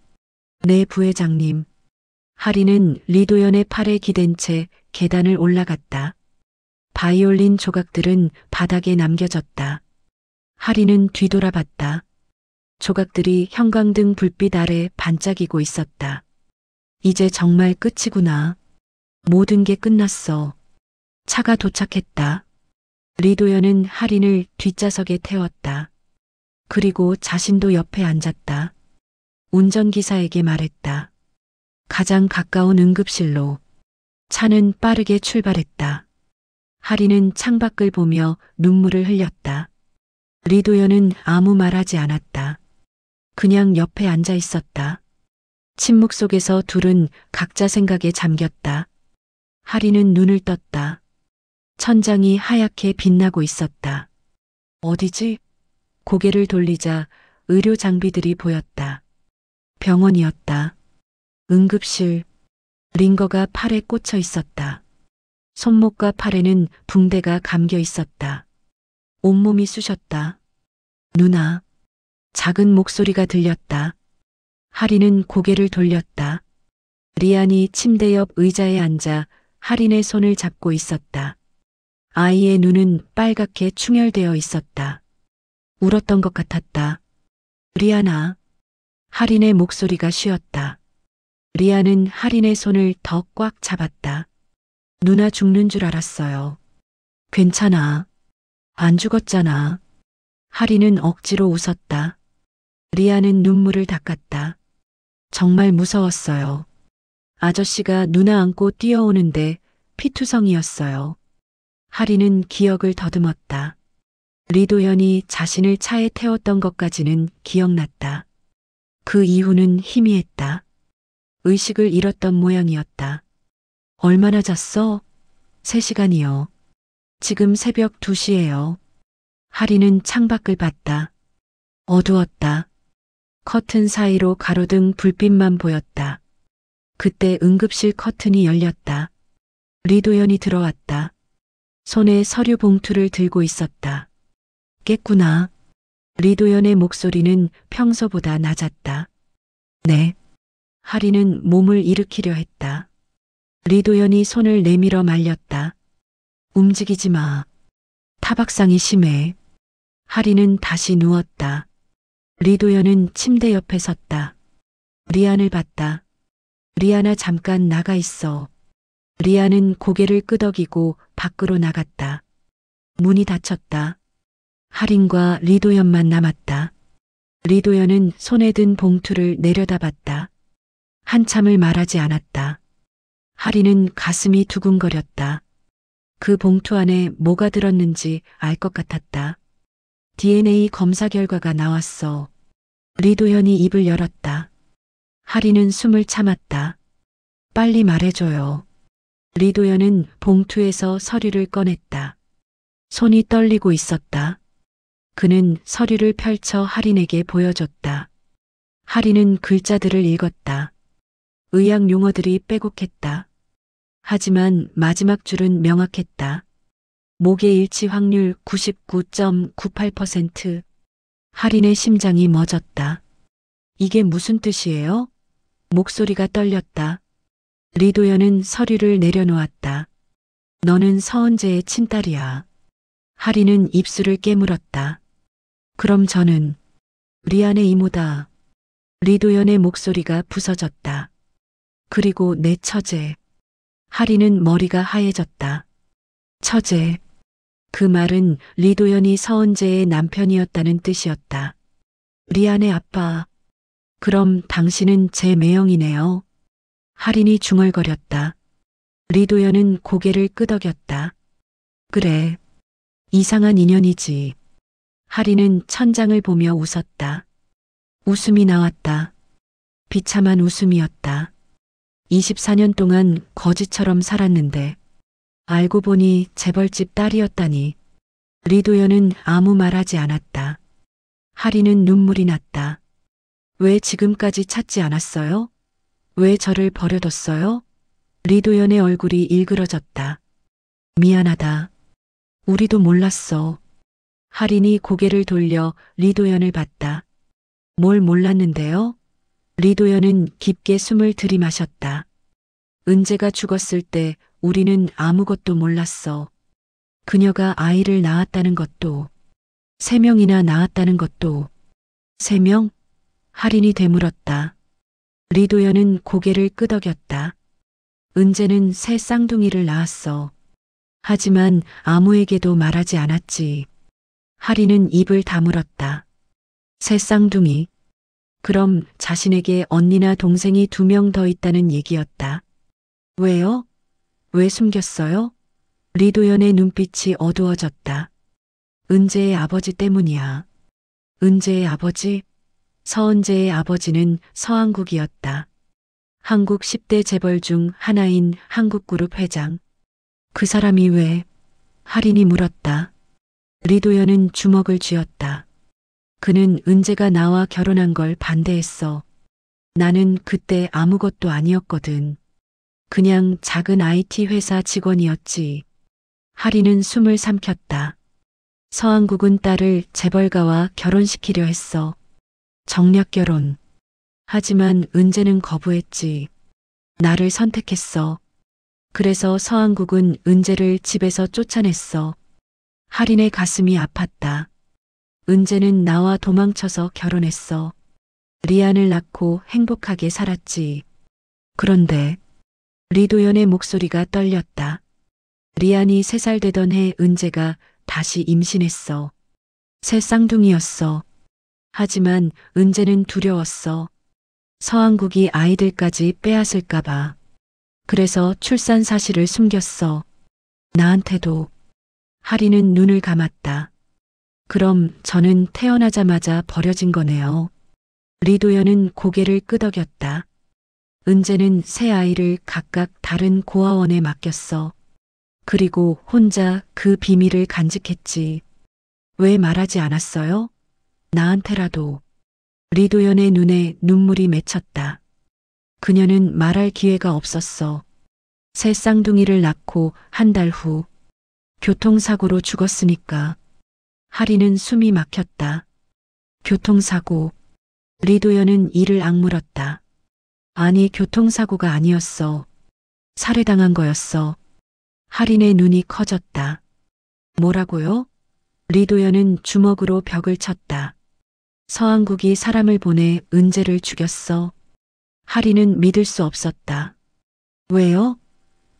네 부회장님. 할인은 리도현의 팔에 기댄 채 계단을 올라갔다. 바이올린 조각들은 바닥에 남겨졌다. 할인은 뒤돌아봤다. 조각들이 형광등 불빛 아래 반짝이고 있었다. 이제 정말 끝이구나. 모든 게 끝났어. 차가 도착했다. 리도현은 할인을 뒷좌석에 태웠다. 그리고 자신도 옆에 앉았다. 운전기사에게 말했다. 가장 가까운 응급실로. 차는 빠르게 출발했다. 할인은 창밖을 보며 눈물을 흘렸다. 리도현은 아무 말하지 않았다. 그냥 옆에 앉아 있었다. 침묵 속에서 둘은 각자 생각에 잠겼다. 할인은 눈을 떴다. 천장이 하얗게 빛나고 있었다. 어디지? 고개를 돌리자 의료 장비들이 보였다. 병원이었다. 응급실. 링거가 팔에 꽂혀 있었다. 손목과 팔에는 붕대가 감겨 있었다. 온몸이 쑤셨다. 누나. 작은 목소리가 들렸다. 할인은 고개를 돌렸다. 리안이 침대 옆 의자에 앉아 할인의 손을 잡고 있었다. 아이의 눈은 빨갛게 충혈되어 있었다. 울었던 것 같았다. 리안아. 할인의 목소리가 쉬었다. 리안은 할인의 손을 더 꽉 잡았다. 누나 죽는 줄 알았어요. 괜찮아. 안 죽었잖아. 할인은 억지로 웃었다. 리안은 눈물을 닦았다. 정말 무서웠어요. 아저씨가 누나 안고 뛰어오는데 피투성이었어요. 할인은 기억을 더듬었다. 리도현이 자신을 차에 태웠던 것까지는 기억났다. 그 이후는 희미했다. 의식을 잃었던 모양이었다. 얼마나 잤어? 3시간이요. 지금 새벽 2시예요. 할인은 창밖을 봤다. 어두웠다. 커튼 사이로 가로등 불빛만 보였다. 그때 응급실 커튼이 열렸다. 리도연이 들어왔다. 손에 서류 봉투를 들고 있었다. 깼구나. 리도연의 목소리는 평소보다 낮았다. 네. 하리는 몸을 일으키려 했다. 리도연이 손을 내밀어 말렸다. 움직이지 마. 타박상이 심해. 하리는 다시 누웠다. 리도연은 침대 옆에 섰다. 리안을 봤다. 리안아 잠깐 나가 있어. 리안은 고개를 끄덕이고 밖으로 나갔다. 문이 닫혔다. 하린과 리도연만 남았다. 리도연은 손에 든 봉투를 내려다봤다. 한참을 말하지 않았다. 하리는 가슴이 두근거렸다. 그 봉투 안에 뭐가 들었는지 알 것 같았다. DNA 검사 결과가 나왔어. 리도연이 입을 열었다. 하리는 숨을 참았다. 빨리 말해줘요. 리도연은 봉투에서 서류를 꺼냈다. 손이 떨리고 있었다. 그는 서류를 펼쳐 하린에게 보여줬다. 하린은 글자들을 읽었다. 의학 용어들이 빼곡했다. 하지만 마지막 줄은 명확했다. 목의 일치 확률 99.98%. 하린의 심장이 멎었다. 이게 무슨 뜻이에요? 목소리가 떨렸다. 리도연은 서류를 내려놓았다. 너는 서은재의 친딸이야. 하린은 입술을 깨물었다. 그럼 저는 리안의 이모다. 리도연의 목소리가 부서졌다. 그리고 내 처제. 하리는 머리가 하얘졌다. 처제. 그 말은 리도연이 서은재의 남편이었다는 뜻이었다. 리안의 아빠. 그럼 당신은 제 매형이네요. 하린이 중얼거렸다. 리도연은 고개를 끄덕였다. 그래. 이상한 인연이지. 하린은 천장을 보며 웃었다. 웃음이 나왔다. 비참한 웃음이었다. 24년 동안 거지처럼 살았는데 알고 보니 재벌집 딸이었다니. 리도연은 아무 말하지 않았다. 하리는 눈물이 났다. 왜 지금까지 찾지 않았어요? 왜 저를 버려뒀어요? 리도연의 얼굴이 일그러졌다. 미안하다. 우리도 몰랐어. 하린이 고개를 돌려 리도연을 봤다. 뭘 몰랐는데요? 리도연은 깊게 숨을 들이마셨다. 은재가 죽었을 때 우리는 아무것도 몰랐어. 그녀가 아이를 낳았다는 것도, 3명이나 낳았다는 것도. 3명? 하린이 되물었다. 리도연은 고개를 끄덕였다. 은재는 3 쌍둥이를 낳았어. 하지만 아무에게도 말하지 않았지. 하린은 입을 다물었다. 3 쌍둥이. 그럼 자신에게 언니나 동생이 2명 더 있다는 얘기였다. 왜요? 왜 숨겼어요? 리도연의 눈빛이 어두워졌다. 은재의 아버지 때문이야. 은재의 아버지? 서은재의 아버지는 서한국이었다. 한국 10대 재벌 중 하나인 한국그룹 회장. 그 사람이 왜? 하린이 물었다. 리도연은 주먹을 쥐었다. 그는 은재가 나와 결혼한 걸 반대했어. 나는 그때 아무것도 아니었거든. 그냥 작은 IT 회사 직원이었지. 하리는 숨을 삼켰다. 서한국은 딸을 재벌가와 결혼시키려 했어. 정략 결혼. 하지만 은재는 거부했지. 나를 선택했어. 그래서 서한국은 은재를 집에서 쫓아냈어. 하린의 가슴이 아팠다. 은재는 나와 도망쳐서 결혼했어. 리안을 낳고 행복하게 살았지. 그런데 리도연의 목소리가 떨렸다. 리안이 3살 되던 해 은재가 다시 임신했어. 3 쌍둥이였어. 하지만 은재는 두려웠어. 서한국이 아이들까지 빼앗을까봐. 그래서 출산 사실을 숨겼어. 나한테도. 하리는 눈을 감았다. 그럼 저는 태어나자마자 버려진 거네요. 리도연은 고개를 끄덕였다. 은재는 3 아이를 각각 다른 고아원에 맡겼어. 그리고 혼자 그 비밀을 간직했지. 왜 말하지 않았어요? 나한테라도. 리도연의 눈에 눈물이 맺혔다. 그녀는 말할 기회가 없었어. 새 쌍둥이를 낳고 한 달 후 교통사고로 죽었으니까. 하리는 숨이 막혔다. 교통사고. 리도연은 이를 악물었다. 아니, 교통사고가 아니었어. 살해당한 거였어. 하린의 눈이 커졌다. 뭐라고요? 리도연은 주먹으로 벽을 쳤다. 서한국이 사람을 보내 은재를 죽였어. 하린은 믿을 수 없었다. 왜요?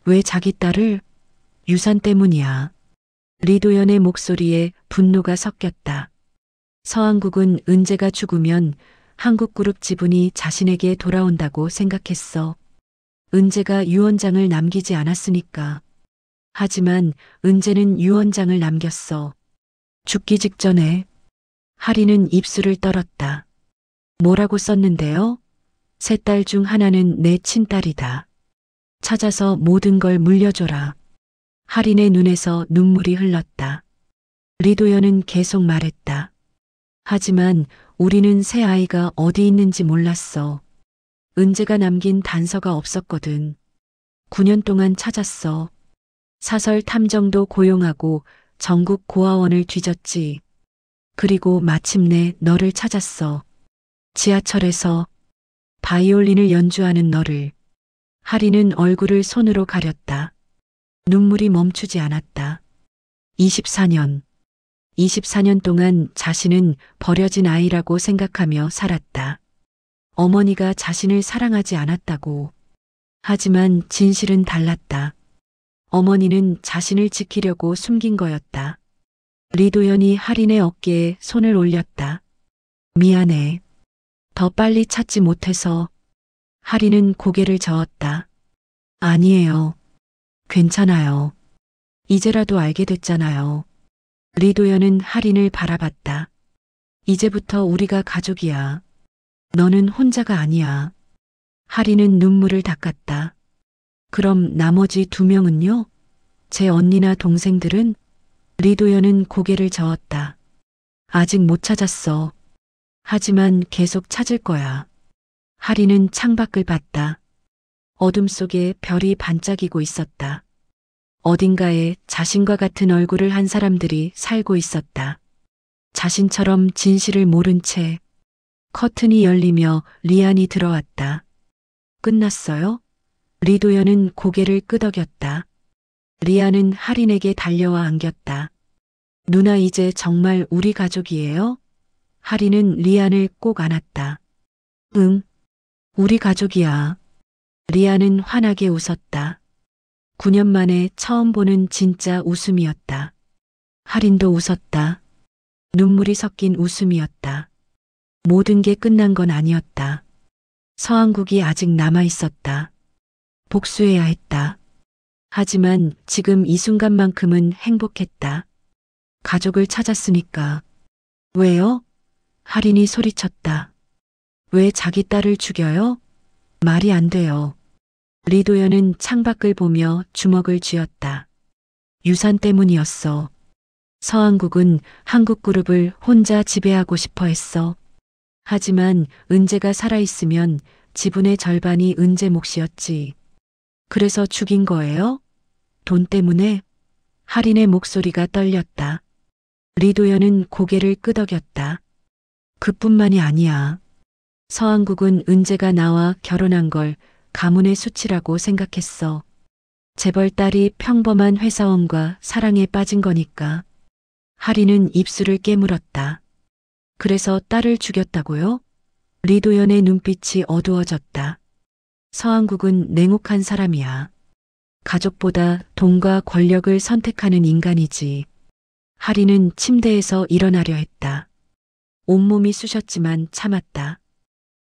왜 자기 딸을? 유산 때문이야. 리도연의 목소리에 분노가 섞였다. 서한국은 은재가 죽으면 한국그룹 지분이 자신에게 돌아온다고 생각했어. 은재가 유언장을 남기지 않았으니까. 하지만 은재는 유언장을 남겼어. 죽기 직전에. 하리는 입술을 떨었다. 뭐라고 썼는데요? 세 딸 중 하나는 내 친딸이다. 찾아서 모든 걸 물려줘라. 하린의 눈에서 눈물이 흘렀다. 리도연은 계속 말했다. 하지만 우리는 새 아이가 어디 있는지 몰랐어. 은재가 남긴 단서가 없었거든. 9년 동안 찾았어. 사설 탐정도 고용하고 전국 고아원을 뒤졌지. 그리고 마침내 너를 찾았어. 지하철에서 바이올린을 연주하는 너를. 하리는 얼굴을 손으로 가렸다. 눈물이 멈추지 않았다. 24년 동안 자신은 버려진 아이라고 생각하며 살았다. 어머니가 자신을 사랑하지 않았다고. 하지만 진실은 달랐다. 어머니는 자신을 지키려고 숨긴 거였다. 리도연이 하린의 어깨에 손을 올렸다. 미안해. 더 빨리 찾지 못해서. 하린은 고개를 저었다. 아니에요. 괜찮아요. 이제라도 알게 됐잖아요. 리도연은 하린을 바라봤다. 이제부터 우리가 가족이야. 너는 혼자가 아니야. 하린은 눈물을 닦았다. 그럼 나머지 2명은요? 제 언니나 동생들은? 리도연은 고개를 저었다. 아직 못 찾았어. 하지만 계속 찾을 거야. 하린은 창밖을 봤다. 어둠 속에 별이 반짝이고 있었다. 어딘가에 자신과 같은 얼굴을 한 사람들이 살고 있었다. 자신처럼 진실을 모른 채. 커튼이 열리며 리안이 들어왔다. 끝났어요? 리도연은 고개를 끄덕였다. 리안은 하린에게 달려와 안겼다. 누나, 이제 정말 우리 가족이에요? 하린은 리안을 꼭 안았다. 응, 우리 가족이야. 리안은 환하게 웃었다. 9년 만에 처음 보는 진짜 웃음이었다. 하린도 웃었다. 눈물이 섞인 웃음이었다. 모든 게 끝난 건 아니었다. 서한국이 아직 남아 있었다. 복수해야 했다. 하지만 지금 이 순간만큼은 행복했다. 가족을 찾았으니까. 왜요? 하린이 소리쳤다. 왜 자기 딸을 죽여요? 말이 안 돼요. 리도연은 창밖을 보며 주먹을 쥐었다. 유산 때문이었어. 서한국은 한국그룹을 혼자 지배하고 싶어 했어. 하지만 은재가 살아있으면 지분의 절반이 은재 몫이었지. 그래서 죽인 거예요? 돈 때문에? 하린의 목소리가 떨렸다. 리도연은 고개를 끄덕였다. 그뿐만이 아니야. 서한국은 은재가 나와 결혼한 걸 가문의 수치라고 생각했어. 재벌 딸이 평범한 회사원과 사랑에 빠진 거니까. 하린은 입술을 깨물었다. 그래서 딸을 죽였다고요? 리도연의 눈빛이 어두워졌다. 서한국은 냉혹한 사람이야. 가족보다 돈과 권력을 선택하는 인간이지. 하린은 침대에서 일어나려 했다. 온몸이 쑤셨지만 참았다.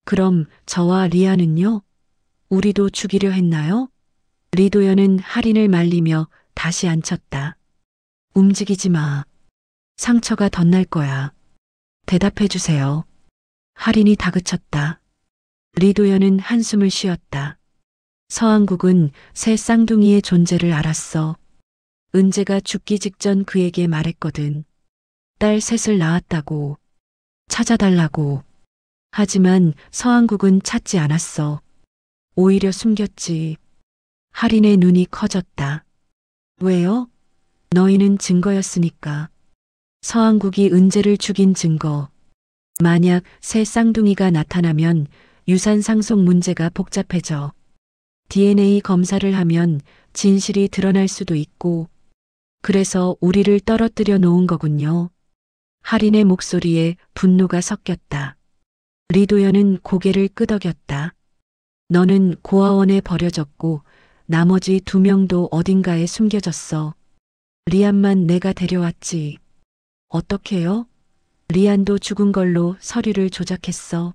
그럼 저와 리아는요? 우리도 죽이려 했나요? 리도연은 하린을 말리며 다시 앉혔다. 움직이지 마. 상처가 덧날 거야. 대답해 주세요. 하린이 다그쳤다. 리도연은 한숨을 쉬었다. 서한국은 새 쌍둥이의 존재를 알았어. 은재가 죽기 직전 그에게 말했거든. 딸 셋을 낳았다고. 찾아달라고. 하지만 서한국은 찾지 않았어. 오히려 숨겼지. 할인의 눈이 커졌다. 왜요? 너희는 증거였으니까. 서한국이 은재를 죽인 증거. 만약 새 쌍둥이가 나타나면 유산 상속 문제가 복잡해져. DNA 검사를 하면 진실이 드러날 수도 있고, 그래서 우리를 떨어뜨려 놓은 거군요. 할인의 목소리에 분노가 섞였다. 리도연은 고개를 끄덕였다. 너는 고아원에 버려졌고 나머지 2명도 어딘가에 숨겨졌어. 리안만 내가 데려왔지. 어떻게요? 리안도 죽은 걸로 서류를 조작했어.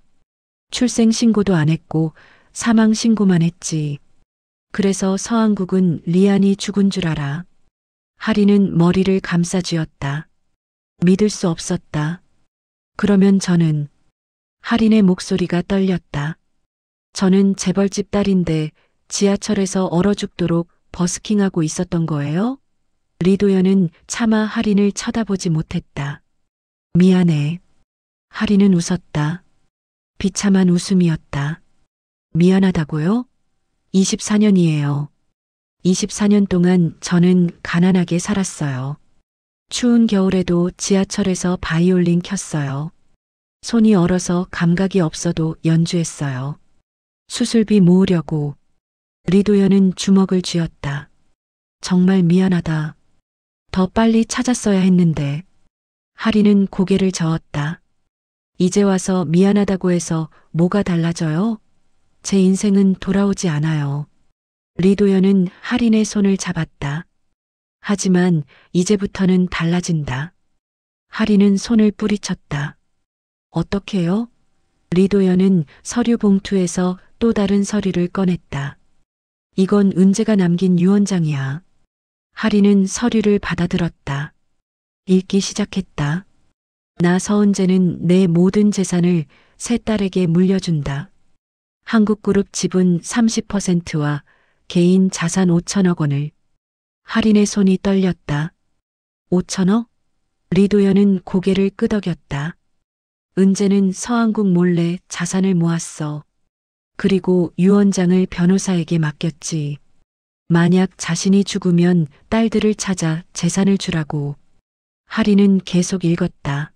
출생 신고도 안 했고 사망 신고만 했지. 그래서 서한국은 리안이 죽은 줄 알아. 할인은 머리를 감싸쥐었다. 믿을 수 없었다. 그러면 저는 할인의 목소리가 떨렸다. 저는 재벌집 딸인데 지하철에서 얼어 죽도록 버스킹하고 있었던 거예요? 리도연은 차마 할인을 쳐다보지 못했다. 미안해. 할인은 웃었다. 비참한 웃음이었다. 미안하다고요? 24년이에요. 24년 동안 저는 가난하게 살았어요. 추운 겨울에도 지하철에서 바이올린 켰어요. 손이 얼어서 감각이 없어도 연주했어요. 수술비 모으려고. 리도연은 주먹을 쥐었다. 정말 미안하다. 더 빨리 찾았어야 했는데. 할인은 고개를 저었다. 이제 와서 미안하다고 해서 뭐가 달라져요? 제 인생은 돌아오지 않아요. 리도연은 할인의 손을 잡았다. 하지만 이제부터는 달라진다. 할인은 손을 뿌리쳤다. 어떻게요? 리도연은 서류 봉투에서 또 다른 서류를 꺼냈다. 이건 은재가 남긴 유언장이야. 할인은 서류를 받아들었다. 읽기 시작했다. 나 서은재는 내 모든 재산을 세 딸에게 물려준다. 한국그룹 지분 30%와 개인 자산 5천억 원을. 할인의 손이 떨렸다. 5천억? 리도연은 고개를 끄덕였다. 은재는 서한국 몰래 자산을 모았어. 그리고 유언장을 변호사에게 맡겼지. 만약 자신이 죽으면 딸들을 찾아 재산을 주라고. 할인은 계속 읽었다.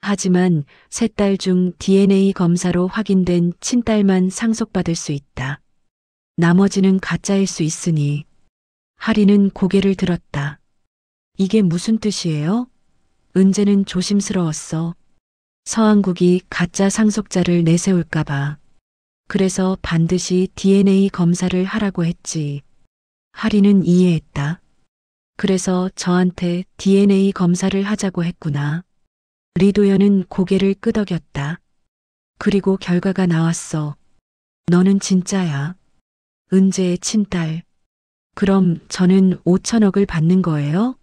하지만 세 딸 중 DNA 검사로 확인된 친딸만 상속받을 수 있다. 나머지는 가짜일 수 있으니. 할인은 고개를 들었다. 이게 무슨 뜻이에요? 은재는 조심스러웠어. 서한국이 가짜 상속자를 내세울까봐. 그래서 반드시 DNA 검사를 하라고 했지. 할인은 이해했다. 그래서 저한테 DNA 검사를 하자고 했구나. 리도연은 고개를 끄덕였다. 그리고 결과가 나왔어. 너는 진짜야. 은재의 친딸. 그럼 저는 5천억을 받는 거예요?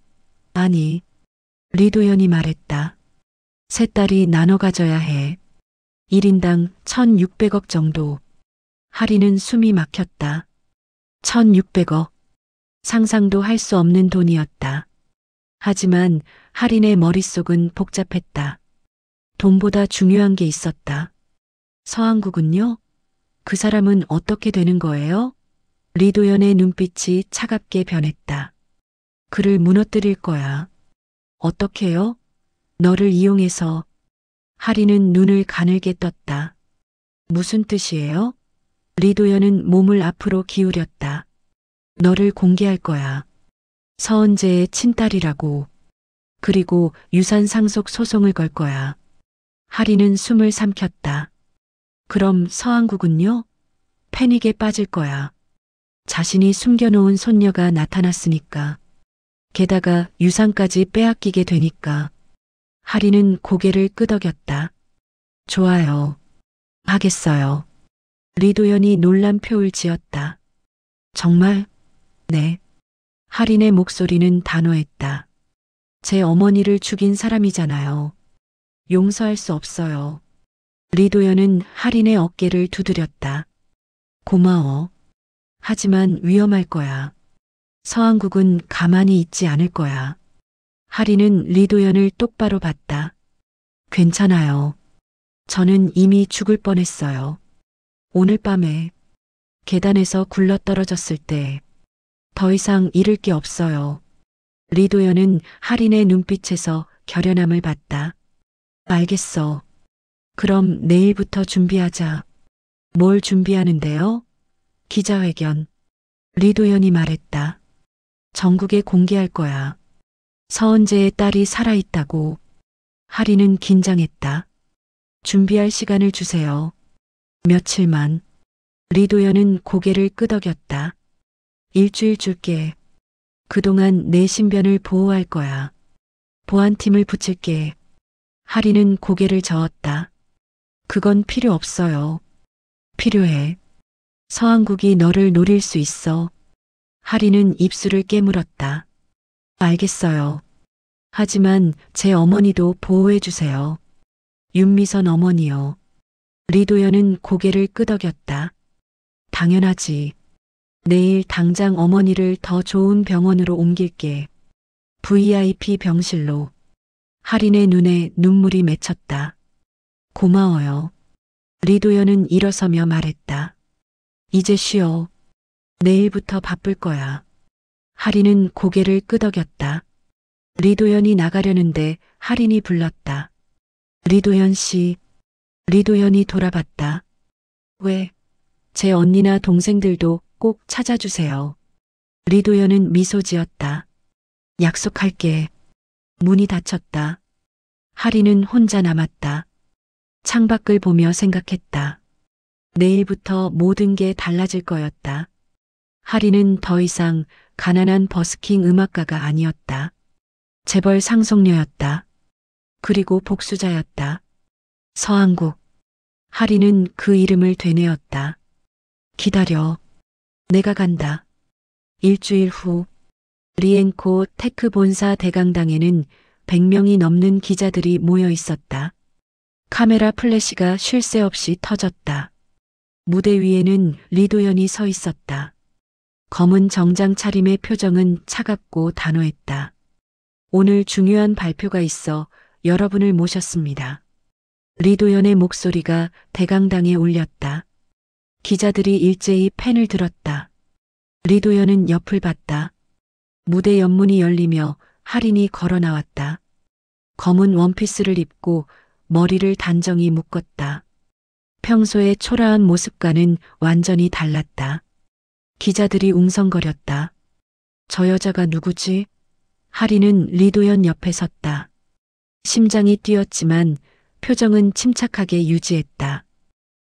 아니. 리도연이 말했다. 세 딸이 나눠 가져야 해. 1인당 1,600억 정도. 할인은 숨이 막혔다. 1,600억. 상상도 할 수 없는 돈이었다. 하지만 할인의 머릿속은 복잡했다. 돈보다 중요한 게 있었다. 서한국은요? 그 사람은 어떻게 되는 거예요? 리도연의 눈빛이 차갑게 변했다. 그를 무너뜨릴 거야. 어떻게요? 너를 이용해서. 할인은 눈을 가늘게 떴다. 무슨 뜻이에요? 리도연은 몸을 앞으로 기울였다. 너를 공개할 거야. 서은재의 친딸이라고. 그리고 유산 상속 소송을 걸 거야. 할인은 숨을 삼켰다. 그럼 서한국은요? 패닉에 빠질 거야. 자신이 숨겨놓은 손녀가 나타났으니까. 게다가 유산까지 빼앗기게 되니까. 할인은 고개를 끄덕였다. 좋아요. 하겠어요. 리도연이 놀란 표를 지었다. 정말? 네. 할인의 목소리는 단호했다. 제 어머니를 죽인 사람이잖아요. 용서할 수 없어요. 리도연은 할인의 어깨를 두드렸다. 고마워. 하지만 위험할 거야. 서한국은 가만히 있지 않을 거야. 할인은 리도연을 똑바로 봤다. 괜찮아요. 저는 이미 죽을 뻔했어요. 오늘 밤에 계단에서 굴러 떨어졌을 때 더 이상 잃을 게 없어요. 리도연은 할인의 눈빛에서 결연함을 봤다. 알겠어. 그럼 내일부터 준비하자. 뭘 준비하는데요? 기자회견. 리도연이 말했다. 전국에 공개할 거야. 서은재의 딸이 살아있다고. 할인은 긴장했다. 준비할 시간을 주세요. 며칠만. 리도연은 고개를 끄덕였다. 일주일 줄게. 그동안 내 신변을 보호할 거야. 보안팀을 붙일게. 할인은 고개를 저었다. 그건 필요 없어요. 필요해. 서한국이 너를 노릴 수 있어. 할인은 입술을 깨물었다. 알겠어요. 하지만 제 어머니도 보호해 주세요. 윤미선 어머니요. 리도연은 고개를 끄덕였다. 당연하지. 내일 당장 어머니를 더 좋은 병원으로 옮길게. VIP 병실로. 할인의 눈에 눈물이 맺혔다. 고마워요. 리도연은 일어서며 말했다. 이제 쉬어. 내일부터 바쁠 거야. 할인은 고개를 끄덕였다. 리도연이 나가려는데 할인이 불렀다. 리도연 씨. 리도연이 돌아봤다. 왜? 제 언니나 동생들도 꼭 찾아주세요. 리도연은 미소 지었다. 약속할게. 문이 닫혔다. 할인은 혼자 남았다. 창밖을 보며 생각했다. 내일부터 모든 게 달라질 거였다. 할인은 더 이상 가난한 버스킹 음악가가 아니었다. 재벌 상속녀였다. 그리고 복수자였다. 서한국. 할인은 그 이름을 되뇌었다. 기다려. 내가 간다. 일주일 후 리엔코 테크 본사 대강당에는 100명이 넘는 기자들이 모여 있었다. 카메라 플래시가 쉴 새 없이 터졌다. 무대 위에는 리도연이 서 있었다. 검은 정장 차림의 표정은 차갑고 단호했다. 오늘 중요한 발표가 있어 여러분을 모셨습니다. 리도연의 목소리가 대강당에 울렸다. 기자들이 일제히 펜을 들었다. 리도연은 옆을 봤다. 무대 옆문이 열리며 할인이 걸어 나왔다. 검은 원피스를 입고 머리를 단정히 묶었다. 평소의 초라한 모습과는 완전히 달랐다. 기자들이 웅성거렸다. 저 여자가 누구지? 할인은 리도연 옆에 섰다. 심장이 뛰었지만 표정은 침착하게 유지했다.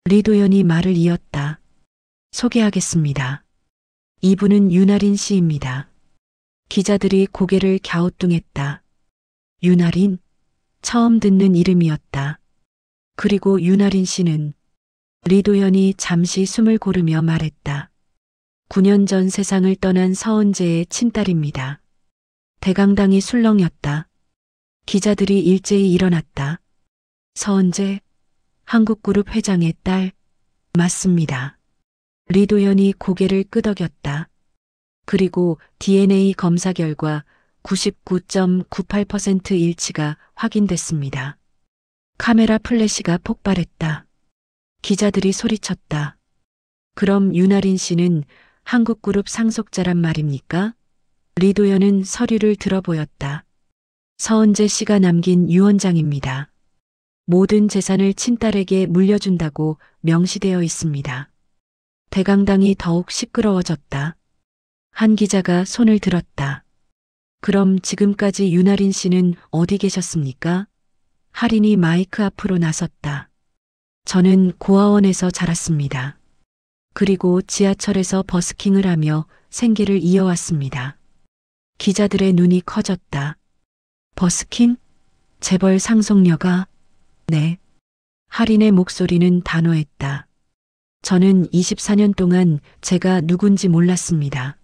리도연이 말을 이었다. 소개하겠습니다. 이분은 윤아린 씨입니다. 기자들이 고개를 갸우뚱했다. 윤아린? 처음 듣는 이름이었다. 그리고 윤아린 씨는 리도연이 잠시 숨을 고르며 말했다. 9년 전 세상을 떠난 서은재의 친딸입니다. 대강당이 술렁였다. 기자들이 일제히 일어났다. 서은재? 한국그룹 회장의 딸? 맞습니다. 리도연이 고개를 끄덕였다. 그리고 DNA 검사 결과 99.98% 일치가 확인됐습니다. 카메라 플래시가 폭발했다. 기자들이 소리쳤다. 그럼 윤아린 씨는 한국그룹 상속자란 말입니까? 리도연은 서류를 들어보였다. 서은재 씨가 남긴 유언장입니다. 모든 재산을 친딸에게 물려준다고 명시되어 있습니다. 대강당이 더욱 시끄러워졌다. 한 기자가 손을 들었다. 그럼 지금까지 윤아린 씨는 어디 계셨습니까? 할인이 마이크 앞으로 나섰다. 저는 고아원에서 자랐습니다. 그리고 지하철에서 버스킹을 하며 생계를 이어왔습니다. 기자들의 눈이 커졌다. 버스킹? 재벌 상속녀가? 네. 할인의 목소리는 단호했다. 저는 24년 동안 제가 누군지 몰랐습니다.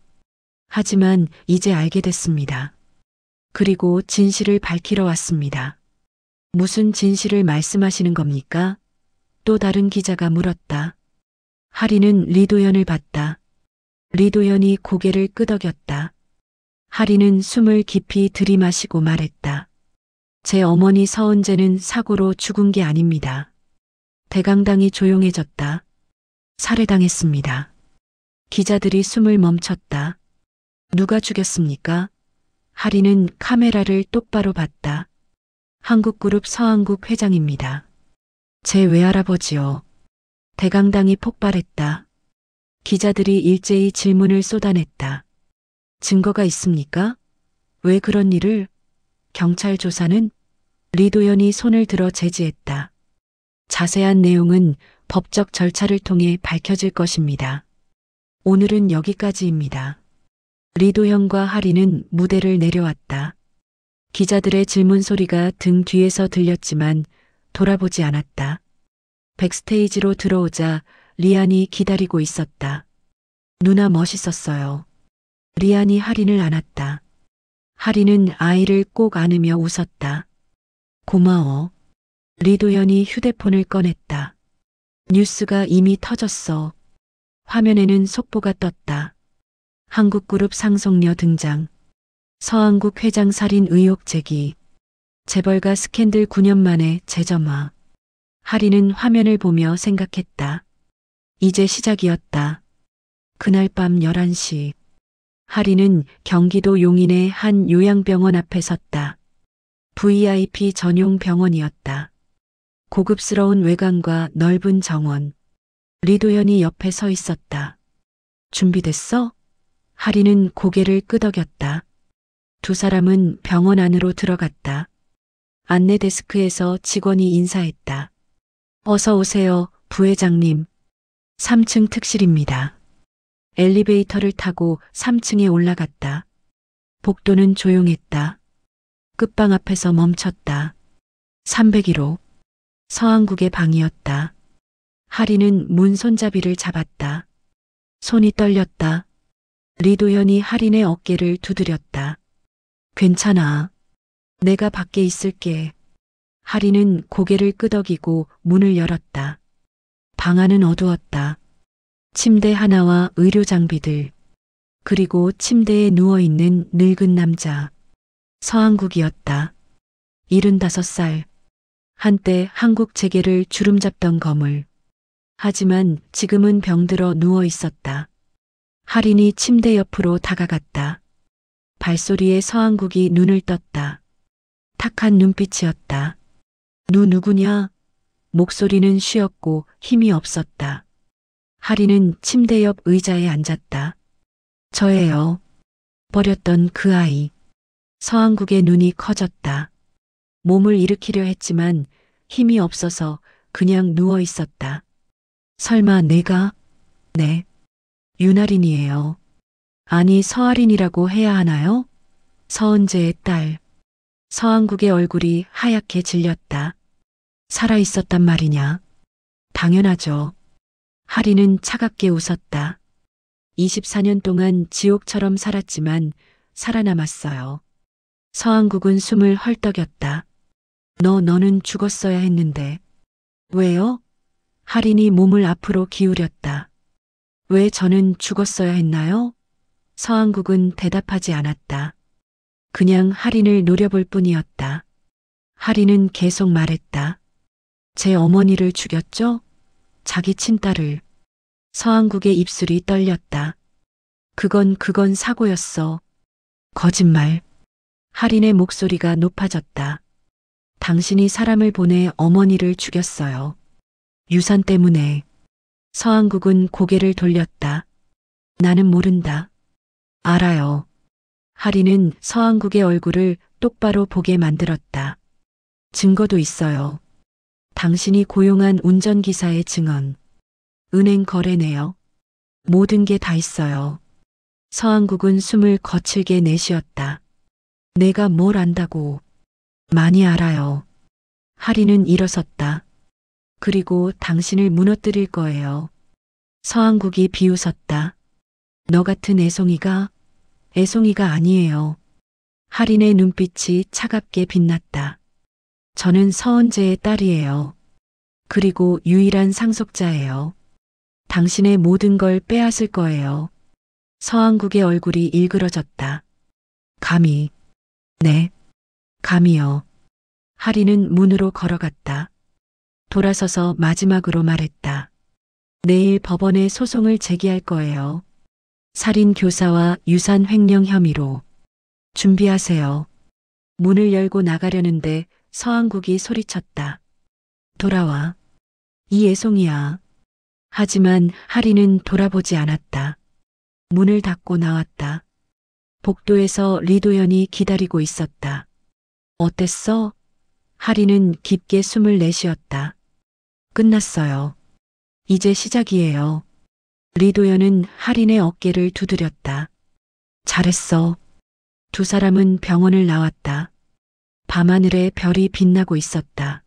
하지만 이제 알게 됐습니다. 그리고 진실을 밝히러 왔습니다. 무슨 진실을 말씀하시는 겁니까? 또 다른 기자가 물었다. 할인은 리도연을 봤다. 리도연이 고개를 끄덕였다. 할인은 숨을 깊이 들이마시고 말했다. 제 어머니 서은재는 사고로 죽은 게 아닙니다. 대강당이 조용해졌다. 살해당했습니다. 기자들이 숨을 멈췄다. 누가 죽였습니까? 하리는 카메라를 똑바로 봤다. 한국그룹 서한국 회장입니다. 제 외할아버지요. 대강당이 폭발했다. 기자들이 일제히 질문을 쏟아냈다. 증거가 있습니까? 왜 그런 일을? 경찰 조사는? 리도연이 손을 들어 제지했다. 자세한 내용은 법적 절차를 통해 밝혀질 것입니다. 오늘은 여기까지입니다. 리도현과 하리는 무대를 내려왔다. 기자들의 질문 소리가 등 뒤에서 들렸지만 돌아보지 않았다. 백스테이지로 들어오자 리안이 기다리고 있었다. 누나 멋있었어요. 리안이 하린을 안았다. 하린은 아이를 꼭 안으며 웃었다. 고마워. 리도현이 휴대폰을 꺼냈다. 뉴스가 이미 터졌어. 화면에는 속보가 떴다. 한국그룹 상속녀 등장. 서한국 회장 살인 의혹 제기. 재벌가 스캔들 9년 만에 재점화. 하리는 화면을 보며 생각했다. 이제 시작이었다. 그날 밤 11시. 하리는 경기도 용인의 한 요양병원 앞에 섰다. VIP 전용 병원이었다. 고급스러운 외관과 넓은 정원. 리도현이 옆에 서 있었다. 준비됐어? 하리는 고개를 끄덕였다. 두 사람은 병원 안으로 들어갔다. 안내 데스크에서 직원이 인사했다. 어서 오세요, 부회장님. 3층 특실입니다. 엘리베이터를 타고 3층에 올라갔다. 복도는 조용했다. 끝방 앞에서 멈췄다. 301호. 서한국의 방이었다. 하리는 문 손잡이를 잡았다. 손이 떨렸다. 리도현이 하린의 어깨를 두드렸다. 괜찮아. 내가 밖에 있을게. 하리는 고개를 끄덕이고 문을 열었다. 방 안은 어두웠다. 침대 하나와 의료 장비들. 그리고 침대에 누워있는 늙은 남자. 서한국이었다. 75살. 한때 한국 재계를 주름잡던 거물. 하지만 지금은 병들어 누워 있었다. 하린이 침대 옆으로 다가갔다. 발소리에 서한국이 눈을 떴다. 탁한 눈빛이었다. 누구냐? 목소리는 쉬었고 힘이 없었다. 하리는 침대 옆 의자에 앉았다. 저예요. 버렸던 그 아이. 서한국의 눈이 커졌다. 몸을 일으키려 했지만 힘이 없어서 그냥 누워 있었다. 설마 내가? 네. 윤아린이에요. 아니 서아린이라고 해야 하나요? 서은재의 딸. 서한국의 얼굴이 하얗게 질렸다. 살아있었단 말이냐? 당연하죠. 하리는 차갑게 웃었다. 24년 동안 지옥처럼 살았지만 살아남았어요. 서한국은 숨을 헐떡였다. 너는 죽었어야 했는데. 왜요? 하린이 몸을 앞으로 기울였다. 왜 저는 죽었어야 했나요? 서한국은 대답하지 않았다. 그냥 하린을 노려볼 뿐이었다. 하린은 계속 말했다. 제 어머니를 죽였죠? 자기 친딸을. 서한국의 입술이 떨렸다. 그건 사고였어. 거짓말. 하린의 목소리가 높아졌다. 당신이 사람을 보내 어머니를 죽였어요. 유산 때문에. 서한국은 고개를 돌렸다. 나는 모른다. 알아요. 하린은 서한국의 얼굴을 똑바로 보게 만들었다. 증거도 있어요. 당신이 고용한 운전기사의 증언. 은행 거래 내역. 모든 게 다 있어요. 서한국은 숨을 거칠게 내쉬었다. 내가 뭘 안다고. 많이 알아요. 하린은 일어섰다. 그리고 당신을 무너뜨릴 거예요. 서한국이 비웃었다. 너 같은 애송이가 아니에요. 하린의 눈빛이 차갑게 빛났다. 저는 서은재의 딸이에요. 그리고 유일한 상속자예요. 당신의 모든 걸 빼앗을 거예요. 서한국의 얼굴이 일그러졌다. 감히. 네. 감히요. 하린은 문으로 걸어갔다. 돌아서서 마지막으로 말했다. 내일 법원에 소송을 제기할 거예요. 살인 교사와 유산 횡령 혐의로. 준비하세요. 문을 열고 나가려는데 서한국이 소리쳤다. 돌아와. 이애송이야. 하지만 하리는 돌아보지 않았다. 문을 닫고 나왔다. 복도에서 리도연이 기다리고 있었다. 어땠어? 하리는 깊게 숨을 내쉬었다. 끝났어요. 이제 시작이에요. 리도연은 하린의 어깨를 두드렸다. 잘했어. 두 사람은 병원을 나왔다. 밤하늘에 별이 빛나고 있었다.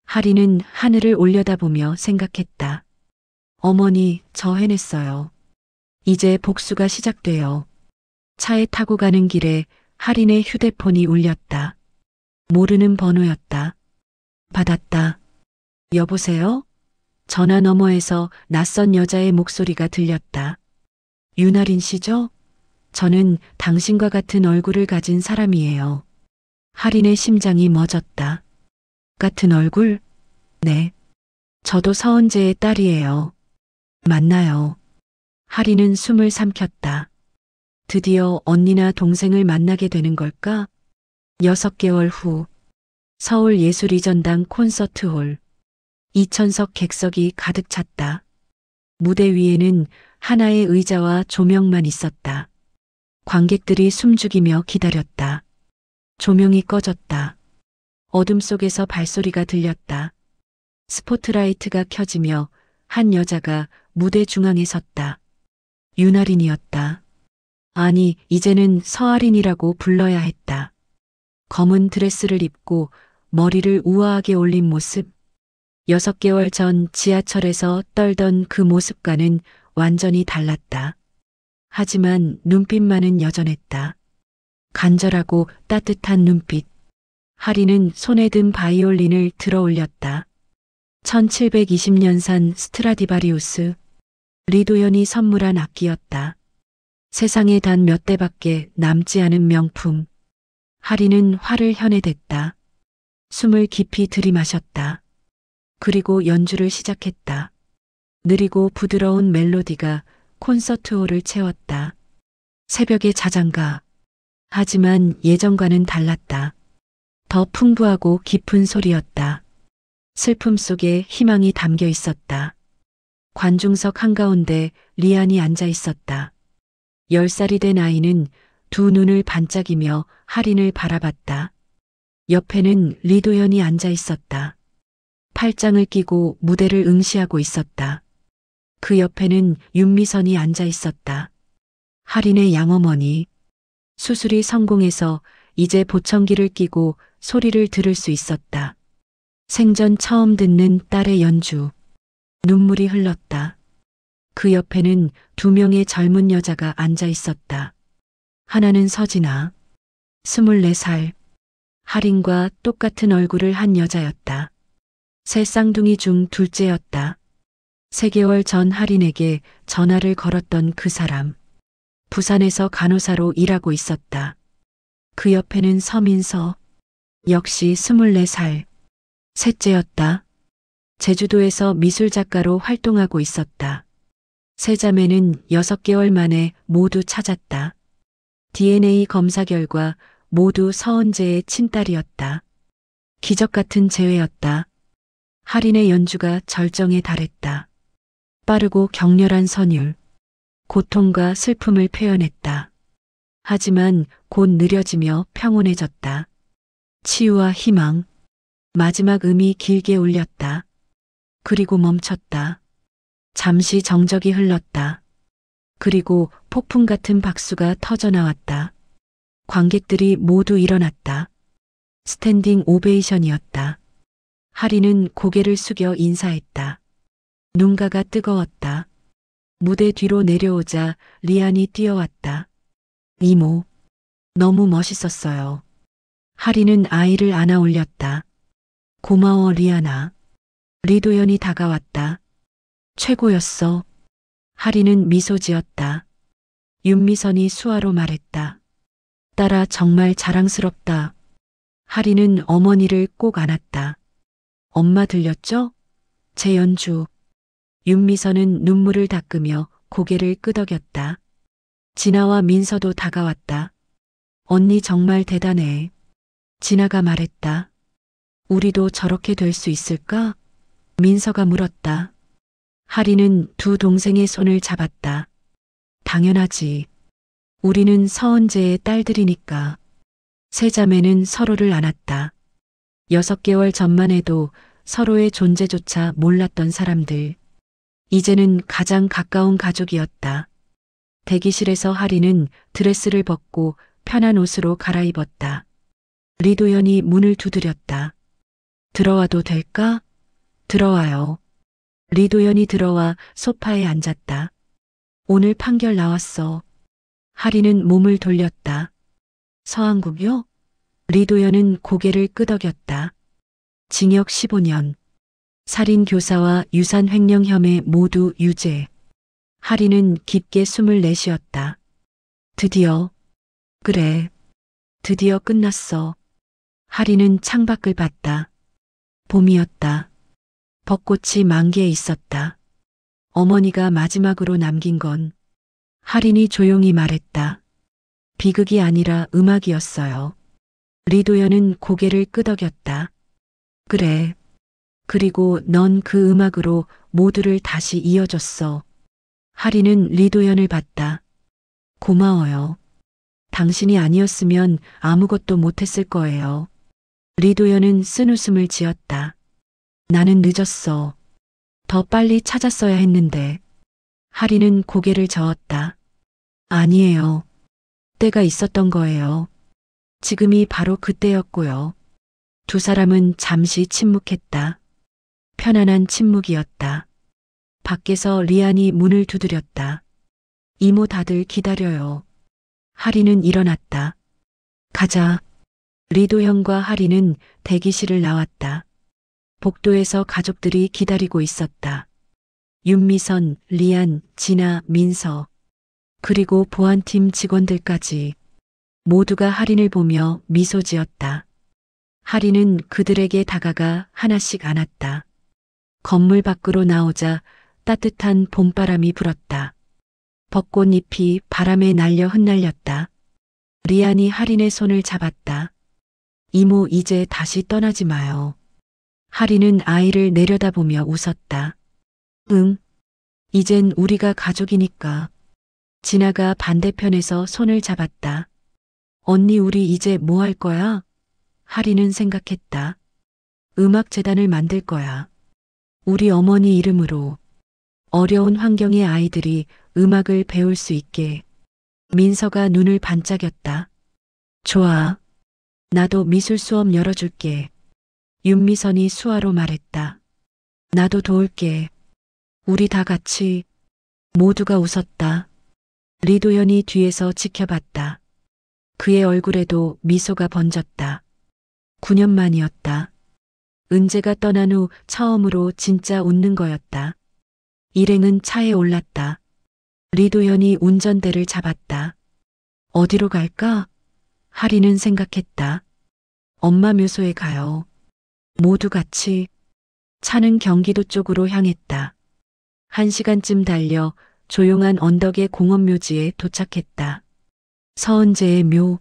하린은 하늘을 올려다보며 생각했다. 어머니, 저 해냈어요. 이제 복수가 시작돼요. 차에 타고 가는 길에 하린의 휴대폰이 울렸다. 모르는 번호였다. 받았다. 여보세요? 전화 너머에서 낯선 여자의 목소리가 들렸다. 윤아린 씨죠? 저는 당신과 같은 얼굴을 가진 사람이에요. 하린의 심장이 멎었다. 같은 얼굴? 네. 저도 서은재의 딸이에요. 만나요. 하린은 숨을 삼켰다. 드디어 언니나 동생을 만나게 되는 걸까? 6개월 후 서울예술이전당 콘서트홀. 2,000석 객석이 가득 찼다. 무대 위에는 하나의 의자와 조명만 있었다. 관객들이 숨죽이며 기다렸다. 조명이 꺼졌다. 어둠 속에서 발소리가 들렸다. 스포트라이트가 켜지며 한 여자가 무대 중앙에 섰다. 윤아린이었다. 아니, 이제는 서아린이라고 불러야 했다. 검은 드레스를 입고 머리를 우아하게 올린 모습. 6개월 전 지하철에서 떨던 그 모습과는 완전히 달랐다. 하지만 눈빛만은 여전했다. 간절하고 따뜻한 눈빛. 하리는 손에 든 바이올린을 들어 올렸다. 1720년산 스트라디바리우스. 리도연이 선물한 악기였다. 세상에 단 몇 대밖에 남지 않은 명품. 하리는 화를 현해댔다. 숨을 깊이 들이마셨다. 그리고 연주를 시작했다. 느리고 부드러운 멜로디가 콘서트홀을 채웠다. 새벽의 자장가. 하지만 예전과는 달랐다. 더 풍부하고 깊은 소리였다. 슬픔 속에 희망이 담겨 있었다. 관중석 한가운데 리안이 앉아 있었다. 10살이 된 아이는 두 눈을 반짝이며 하린을 바라봤다. 옆에는 리도연이 앉아 있었다. 팔짱을 끼고 무대를 응시하고 있었다. 그 옆에는 윤미선이 앉아 있었다. 하린의 양어머니. 수술이 성공해서 이제 보청기를 끼고 소리를 들을 수 있었다. 생전 처음 듣는 딸의 연주. 눈물이 흘렀다. 그 옆에는 2명의 젊은 여자가 앉아 있었다. 하나는 서진아. 24살. 하린과 똑같은 얼굴을 한 여자였다. 세 쌍둥이 중 둘째였다. 3개월 전 하린에게 전화를 걸었던 그 사람. 부산에서 간호사로 일하고 있었다. 그 옆에는 서민서. 역시 24살. 셋째였다. 제주도에서 미술작가로 활동하고 있었다. 세 자매는 6개월 만에 모두 찾았다. DNA 검사 결과 모두 서은재의 친딸이었다. 기적 같은 재회였다. 하린의 연주가 절정에 달했다. 빠르고 격렬한 선율. 고통과 슬픔을 표현했다. 하지만 곧 느려지며 평온해졌다. 치유와 희망. 마지막 음이 길게 울렸다. 그리고 멈췄다. 잠시 정적이 흘렀다. 그리고 폭풍 같은 박수가 터져나왔다. 관객들이 모두 일어났다. 스탠딩 오베이션이었다. 하리는 고개를 숙여 인사했다. 눈가가 뜨거웠다. 무대 뒤로 내려오자 리안이 뛰어왔다. 이모, 너무 멋있었어요. 하리는 아이를 안아 올렸다. 고마워 리안아. 리도연이 다가왔다. 최고였어. 하리는 미소 지었다. 윤미선이 수화로 말했다. 딸아 정말 자랑스럽다. 하리는 어머니를 꼭 안았다. 엄마 들렸죠? 재연주. 윤미선은 눈물을 닦으며 고개를 끄덕였다. 진아와 민서도 다가왔다. 언니 정말 대단해. 진아가 말했다. 우리도 저렇게 될 수 있을까? 민서가 물었다. 하리는 두 동생의 손을 잡았다. 당연하지. 우리는 서은재의 딸들이니까. 세 자매는 서로를 안았다. 6개월 전만 해도 서로의 존재조차 몰랐던 사람들. 이제는 가장 가까운 가족이었다. 대기실에서 하리는 드레스를 벗고 편한 옷으로 갈아입었다. 리도연이 문을 두드렸다. 들어와도 될까? 들어와요. 리도연이 들어와 소파에 앉았다. 오늘 판결 나왔어. 하리는 몸을 돌렸다. 서한국요? 리도연은 고개를 끄덕였다. 징역 15년. 살인 교사와 유산 횡령 혐의 모두 유죄. 하리는 깊게 숨을 내쉬었다. 드디어. 그래. 드디어 끝났어. 하리는 창밖을 봤다. 봄이었다. 벚꽃이 만개해 있었다. 어머니가 마지막으로 남긴 건 하린이 조용히 말했다. 비극이 아니라 음악이었어요. 리도연은 고개를 끄덕였다. 그래. 그리고 넌 그 음악으로 모두를 다시 이어줬어. 하린은 리도연을 봤다. 고마워요. 당신이 아니었으면 아무것도 못했을 거예요. 리도연은 쓴웃음을 지었다. 나는 늦었어. 더 빨리 찾았어야 했는데. 하리는 고개를 저었다. 아니에요. 때가 있었던 거예요. 지금이 바로 그때였고요. 두 사람은 잠시 침묵했다. 편안한 침묵이었다. 밖에서 리안이 문을 두드렸다. 이모 다들 기다려요. 하리는 일어났다. 가자. 리도현과 하리는 대기실을 나왔다. 복도에서 가족들이 기다리고 있었다. 윤미선, 리안, 진아, 민서, 그리고 보안팀 직원들까지 모두가 하린을 보며 미소 지었다. 하린은 그들에게 다가가 하나씩 안았다. 건물 밖으로 나오자 따뜻한 봄바람이 불었다. 벚꽃잎이 바람에 날려 흩날렸다. 리안이 하린의 손을 잡았다. 이모 이제 다시 떠나지 마요. 하린은 아이를 내려다보며 웃었다. 응. 이젠 우리가 가족이니까. 진아가 반대편에서 손을 잡았다. 언니 우리 이제 뭐 할 거야? 하린은 생각했다. 음악재단을 만들 거야. 우리 어머니 이름으로. 어려운 환경의 아이들이 음악을 배울 수 있게. 민서가 눈을 반짝였다. 좋아. 나도 미술 수업 열어줄게. 윤미선이 수화로 말했다. 나도 도울게. 우리 다 같이. 모두가 웃었다. 리도연이 뒤에서 지켜봤다. 그의 얼굴에도 미소가 번졌다. 9년 만이었다. 은재가 떠난 후 처음으로 진짜 웃는 거였다. 일행은 차에 올랐다. 리도연이 운전대를 잡았다. 어디로 갈까? 하리는 생각했다. 엄마 묘소에 가요. 모두 같이. 차는 경기도 쪽으로 향했다. 1시간쯤 달려 조용한 언덕의 공원묘지에 도착했다. 서은재의 묘.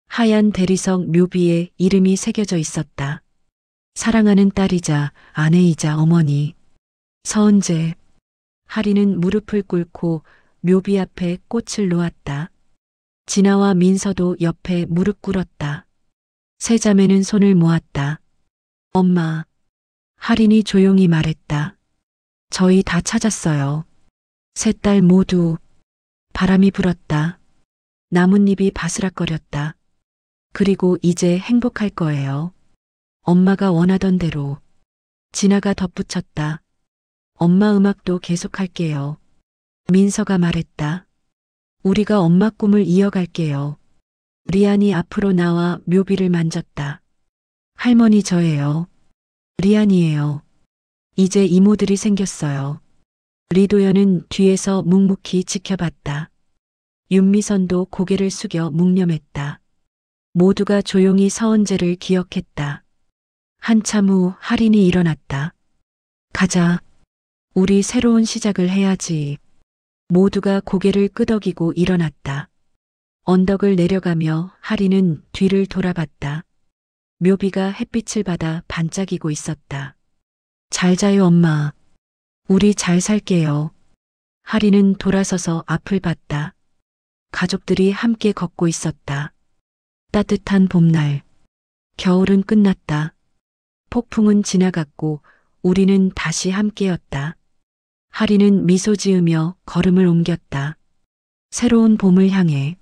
하얀 대리석 묘비에 이름이 새겨져 있었다. 사랑하는 딸이자 아내이자 어머니. 서은재. 하리는 무릎을 꿇고 묘비 앞에 꽃을 놓았다. 진아와 민서도 옆에 무릎 꿇었다. 세 자매는 손을 모았다. 엄마. 하린이 조용히 말했다. 저희 다 찾았어요. 세 딸 모두. 바람이 불었다. 나뭇잎이 바스락거렸다. 그리고 이제 행복할 거예요. 엄마가 원하던 대로. 진아가 덧붙였다. 엄마 음악도 계속할게요. 민서가 말했다. 우리가 엄마 꿈을 이어갈게요. 리안이 앞으로 나와 묘비를 만졌다. 할머니 저예요. 리안이에요. 이제 이모들이 생겼어요. 리도연은 뒤에서 묵묵히 지켜봤다. 윤미선도 고개를 숙여 묵념했다. 모두가 조용히 서은재를 기억했다. 한참 후 하린이 일어났다. 가자. 우리 새로운 시작을 해야지. 모두가 고개를 끄덕이고 일어났다. 언덕을 내려가며 하리는 뒤를 돌아봤다. 묘비가 햇빛을 받아 반짝이고 있었다. 잘 자요, 엄마. 우리 잘 살게요. 하리는 돌아서서 앞을 봤다. 가족들이 함께 걷고 있었다. 따뜻한 봄날. 겨울은 끝났다. 폭풍은 지나갔고 우리는 다시 함께였다. 하리는 미소 지으며 걸음을 옮겼다. 새로운 봄을 향해.